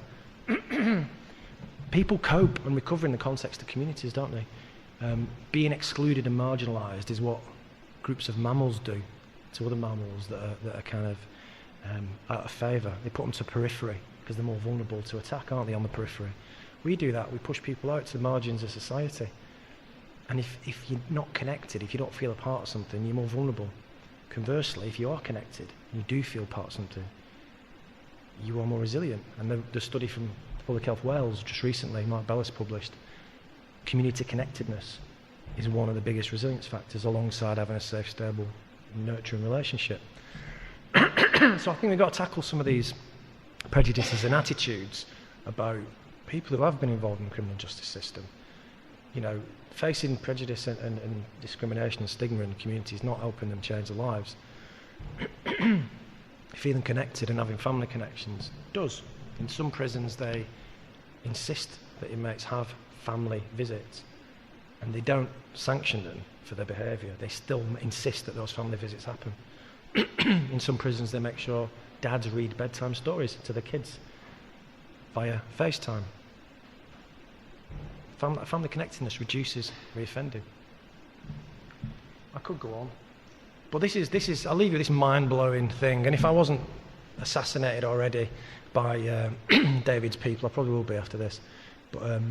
People cope and recover in the context of communities, don't they? Being excluded and marginalised is what groups of mammals do to other mammals that are kind of out of favour. They put them to periphery because they're more vulnerable to attack, aren't they, on the periphery? We do that. We push people out to the margins of society. And if you're not connected, if you don't feel a part of something, you're more vulnerable. Conversely, if you are connected and you do feel part of something, you are more resilient. And the study from Public Health Wales just recently, Mark Bellis published, community connectedness is one of the biggest resilience factors alongside having a safe, stable, nurturing relationship. So I think we've got to tackle some of these prejudices and attitudes about people who have been involved in the criminal justice system. You know, facing prejudice and discrimination and stigma in communities, not helping them change their lives. Feeling connected and having family connections does. In some prisons they insist that inmates have family visits and they don't sanction them for their behaviour. They still insist that those family visits happen. In some prisons they make sure dads read bedtime stories to their kids via FaceTime. Family connectedness reduces reoffending. I could go on, but this is. I'll leave you with this mind-blowing thing. And if I wasn't assassinated already by David's people, I probably will be after this. But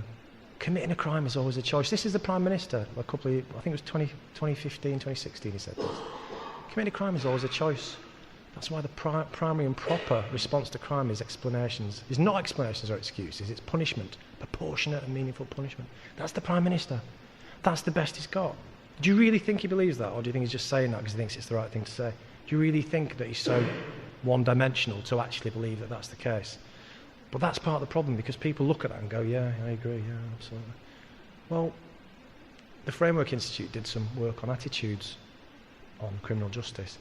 committing a crime is always a choice. This is the Prime Minister. I think it was 2015, 2016. He said this. Committing a crime is always a choice. That's why the primary and proper response to crime is explanations. It's not explanations or excuses, it's punishment, proportionate and meaningful punishment. That's the Prime Minister. That's the best he's got. Do you really think he believes that, or do you think he's just saying that because he thinks it's the right thing to say? Do you really think that he's so one-dimensional to actually believe that that's the case? But that's part of the problem, because people look at that and go, yeah, I agree, yeah, absolutely. Well, the Framework Institute did some work on attitudes on criminal justice.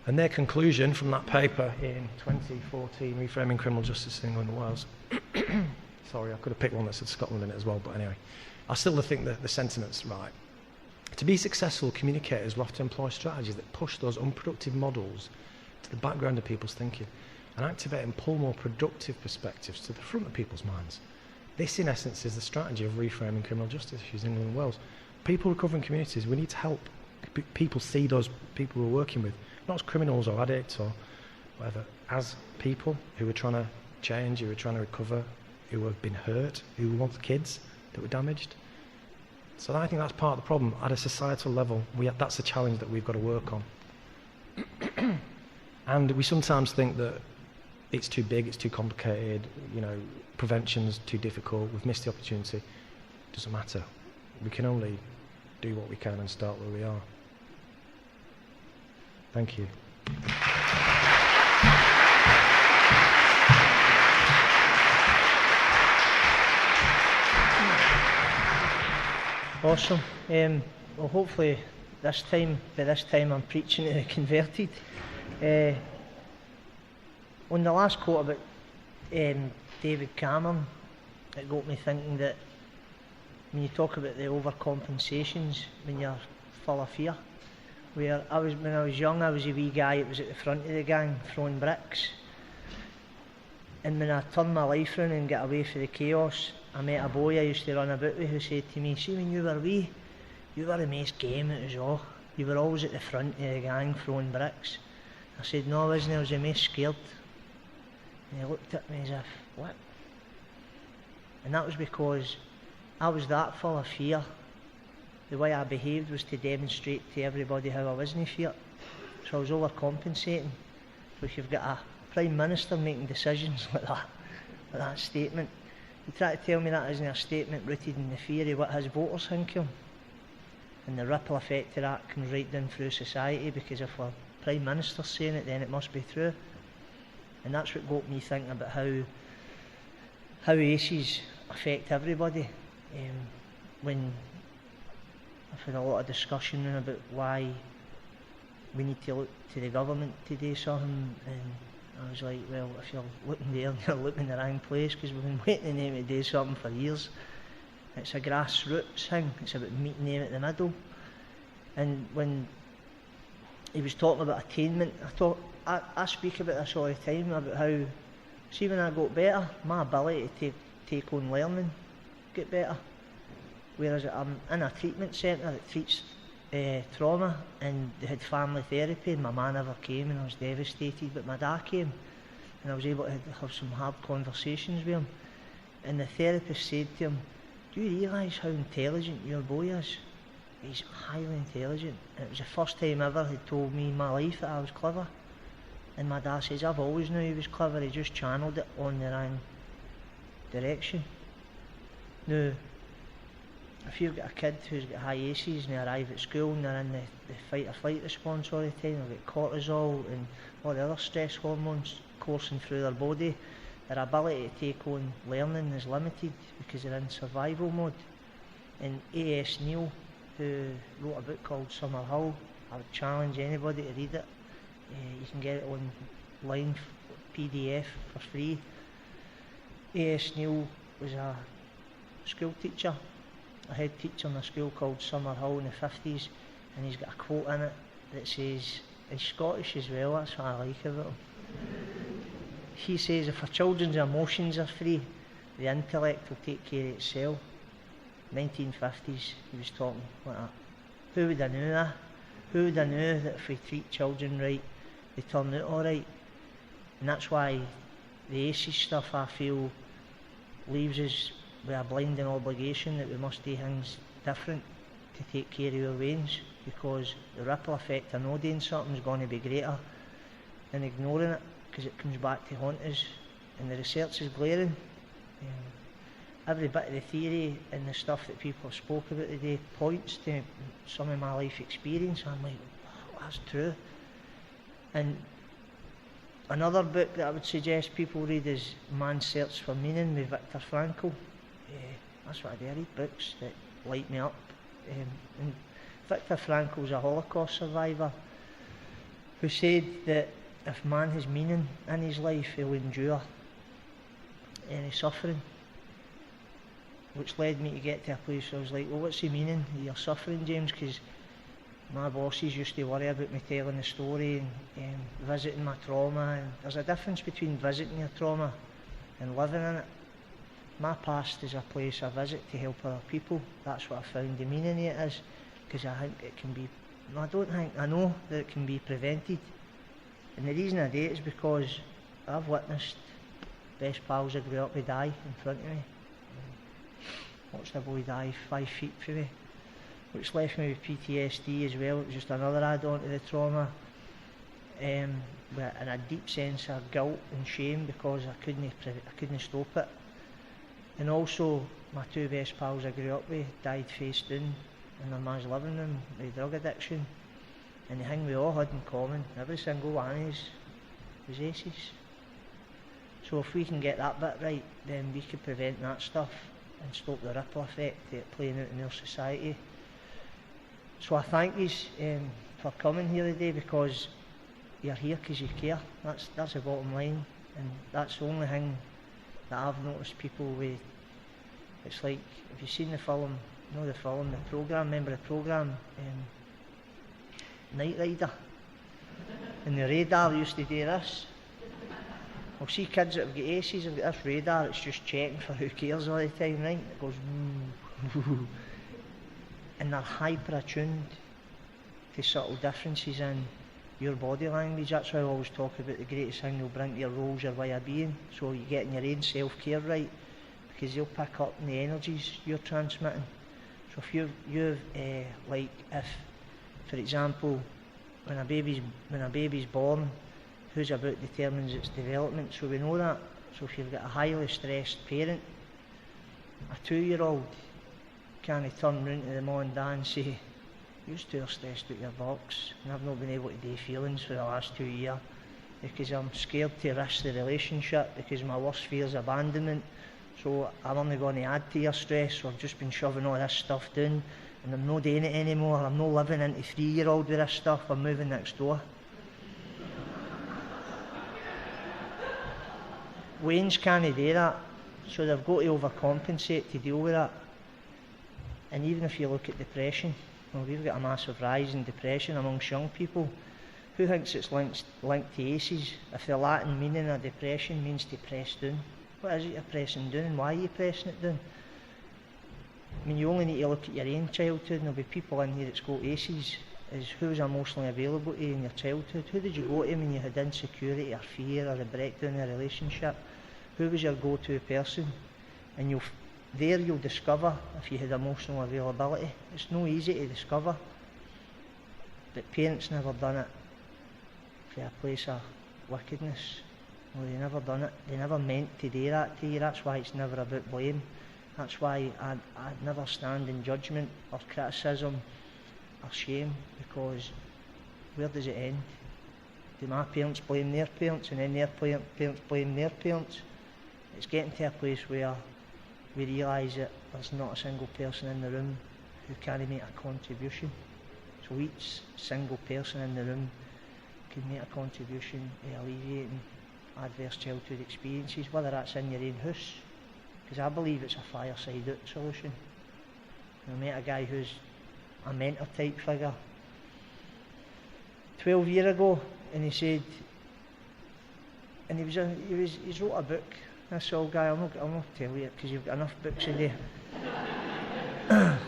And their conclusion from that paper in 2014, Reframing Criminal Justice in England and Wales, sorry, I could have picked one that said Scotland in it as well, but anyway, I still think that the sentiment's right. To be successful communicators will have to employ strategies that push those unproductive models to the background of people's thinking and activate and pull more productive perspectives to the front of people's minds. This, in essence, is the strategy of reframing criminal justice issues in England and Wales. People recovering communities, we need to help people see those people we're working with, not as criminals or addicts or whatever, as people who are trying to change, who are trying to recover, who have been hurt, who want kids that were damaged. So I think that's part of the problem. At a societal level, that's a challenge that we've got to work on. And we sometimes think that it's too big, it's too complicated, prevention's too difficult, we've missed the opportunity. It doesn't matter. We can only do what we can and start where we are. Thank you.
Awesome. Well, hopefully by this time I'm preaching to the converted. On the last quote about David Cameron, it got me thinking that when you talk about the overcompensations when you're full of fear, when I was young, I was a wee guy that was at the front of the gang throwing bricks, and when I turned my life around and got away from the chaos, I met a boy I used to run about with who said to me, see, when you were wee, you were the most game, it was all. You were always at the front of the gang throwing bricks. I said, no, I wasn't, I was the most scared. And he looked at me as if, what? And that was because I was that full of fear. The way I behaved was to demonstrate to everybody how I wasn't feared. So I was overcompensating. So if you've got a Prime Minister making decisions like that statement, you try to tell me that isn't a statement rooted in the fear of what his voters think of him. And the ripple effect of that comes right down through society, because if our Prime Minister's saying it, then it must be true. And that's what got me thinking about how ACES affect everybody. When I've had a lot of discussion about why we need to look to the government to do something, and I was like, well, if you're looking there, you're looking in the wrong place, because we've been waiting on them to do something for years. It's a grassroots thing, it's about meeting them at the middle. And when he was talking about attainment, I speak about this all the time, about how, see when I got better, my ability to take on learning get better. Whereas I'm in a treatment centre that treats trauma, and they had family therapy, and my man never came, and I was devastated, but my dad came, and I was able to have some hard conversations with him. And the therapist said to him, do you realise how intelligent your boy is? He's highly intelligent. And it was the first time ever he told me in my life that I was clever. And my dad says, I've always knew he was clever, he just channeled it on the wrong direction. Now, if you've got a kid who's got high ACES and they arrive at school and they're in the fight or flight response all the time, they've got cortisol and all the other stress hormones coursing through their body, their ability to take on learning is limited because they're in survival mode. And A.S. Neil, who wrote a book called Summer Hill, I would challenge anybody to read it. You can get it online, PDF for free. A.S. Neil was a school teacher, a head teacher in a school called Summer Hill in the 50s, and he's got a quote in it that says, he's Scottish as well, that's what I like about him. He says, if a children's emotions are free, the intellect will take care of itself. 1950s, he was talking like that. Who would have known that? Who would have known that if we treat children right, they turn out alright? And that's why the ACES stuff, I feel, leaves us with a blinding obligation that we must do things different to take care of our veins, because the ripple effect of not doing something is going to be greater than ignoring it, because it comes back to haunt us. And the research is glaring. Every bit of the theory and the stuff that people have spoke about today points to some of my life experience. I'm like, wow, that's true. And another book that I would suggest people read is Man's Search for Meaning by Viktor Frankl. That's what I do, I read books that light me up. And Viktor Frankl's a Holocaust survivor who said that if man has meaning in his life, he'll endure any suffering. Which led me to get to a place where I was like, well, what's the meaning of your suffering, James? Because my bosses used to worry about me telling the story and visiting my trauma. And there's a difference between visiting your trauma and living in it. My past is a place I visit to help other people. That's what I found the meaning of it is. Because I think it can be, no, I don't think, I know that it can be prevented. And the reason I do it is because I've witnessed best pals I grew up with die in front of me. Watched a boy die 5 feet from me, which left me with PTSD as well. It was just another add-on to the trauma, and a deep sense of guilt and shame because I couldn't stop it. And also, my two best pals I grew up with died face down in their man's living room with drug addiction. And the thing we all had in common, every single one of us, was ACES. So if we can get that bit right, then we can prevent that stuff and stop the ripple effect playing out in our society. So I thank you for coming here today, because you're here because you care. That's the bottom line, and that's the only thing that I've noticed people with. It's like, if you've seen the film, the programme, remember the programme, Night Rider, and the radar used to do this. Well, see kids that have got ACES have got this radar, it's just checking for who cares all the time, right? It goes woo, and they're hyper attuned to subtle differences in your body language. That's why I always talk about the greatest thing they'll bring to your roles, your way of being, so you're getting your own self-care right, because they'll pick up on the energies you're transmitting. So if you've like, if, for example, when a baby's born, who's about determines its development, so we know that. So if you've got a highly stressed parent, a 2-year-old can't turn round to the mum and dad and say, you two are stressed out your box, and I've not been able to do feelings for the last 2 years because I'm scared to risk the relationship, because my worst fear is abandonment, so I'm only going to add to your stress, so I've just been shoving all this stuff down and I'm not doing it anymore. I'm not living into 3-year-old with this stuff. I'm moving next door. Waynes can't do that, so they've got to overcompensate to deal with that. And even if you look at depression, well, we've got a massive rise in depression amongst young people. Who thinks it's linked to ACES? If the Latin meaning of depression means to press down, what is it you're pressing down, and why are you pressing it down? I mean, you only need to look at your own childhood, and there'll be people in here that's got ACES, is who was emotionally available to you in your childhood? Who did you go to when you had insecurity or fear or a breakdown in a relationship? Who was your go-to person? And you'll discover if you had emotional availability. It's no easy to discover, but parents never done it for a place of wickedness. Well, they never done it. They never meant to do that to you. That's why it's never about blame. That's why I'd never stand in judgment or criticism or shame, because where does it end? Do my parents blame their parents, and then their parents blame their parents? It's getting to a place where we realise that there's not a single person in the room who can't make a contribution. So each single person in the room can make a contribution to alleviating adverse childhood experiences, whether that's in your own house, because I believe it's a fireside out solution. I met a guy who's a mentor type figure 12 years ago, and he said, and he's wrote a book. This old guy, I'll not tell you it because you've got enough books today. But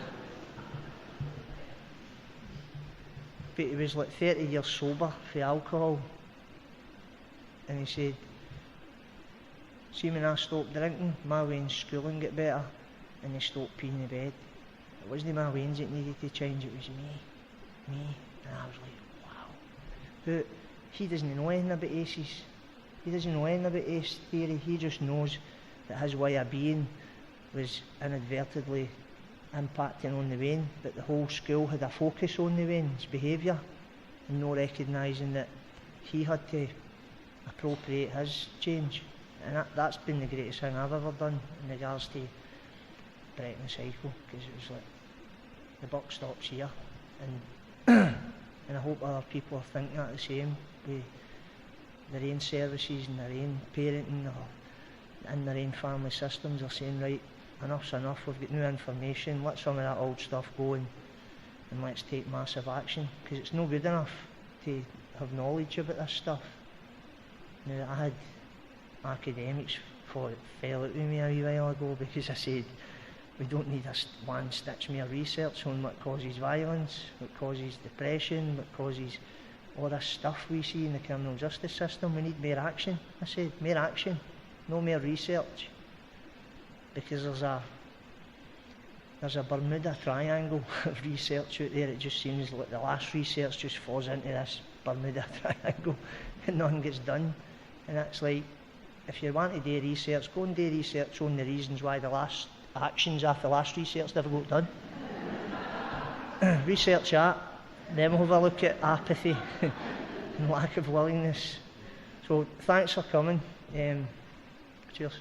he was like 30 years sober for alcohol, and he said, see, when I stopped drinking, my Wayne's schooling got better, and he stopped peeing in bed. It wasn't my Wayne's that needed to change, it was me. And I was like, wow. But he doesn't know anything about ACES. He doesn't know anything about ACE theory. He just knows that his way of being was inadvertently impacting on the Wayne, but the whole school had a focus on the Wayne's behaviour and not recognising that he had to appropriate his change. And that's been the greatest thing I've ever done in regards to breaking the cycle, because it was like the buck stops here, and and I hope other people are thinking that the same with their own services and their own parenting or in their own family systems. Are saying, right, enough's enough, we've got new information, let some of that old stuff go, and let's take massive action, because it's no good enough to have knowledge about this stuff. Now, I had academics fell out with me a wee while ago because I said we don't need one stitch more research on what causes violence, what causes depression, what causes all this stuff we see in the criminal justice system. We need more action. I said, more action, no more research, because there's a Bermuda Triangle of research out there. It just seems like the last research just falls into this Bermuda Triangle and nothing gets done. And it's like, if you want to do research, go and do research on the reasons why the last actions after the last research never got done. Research that, then we'll have a look at apathy and lack of willingness. So thanks for coming. Cheers.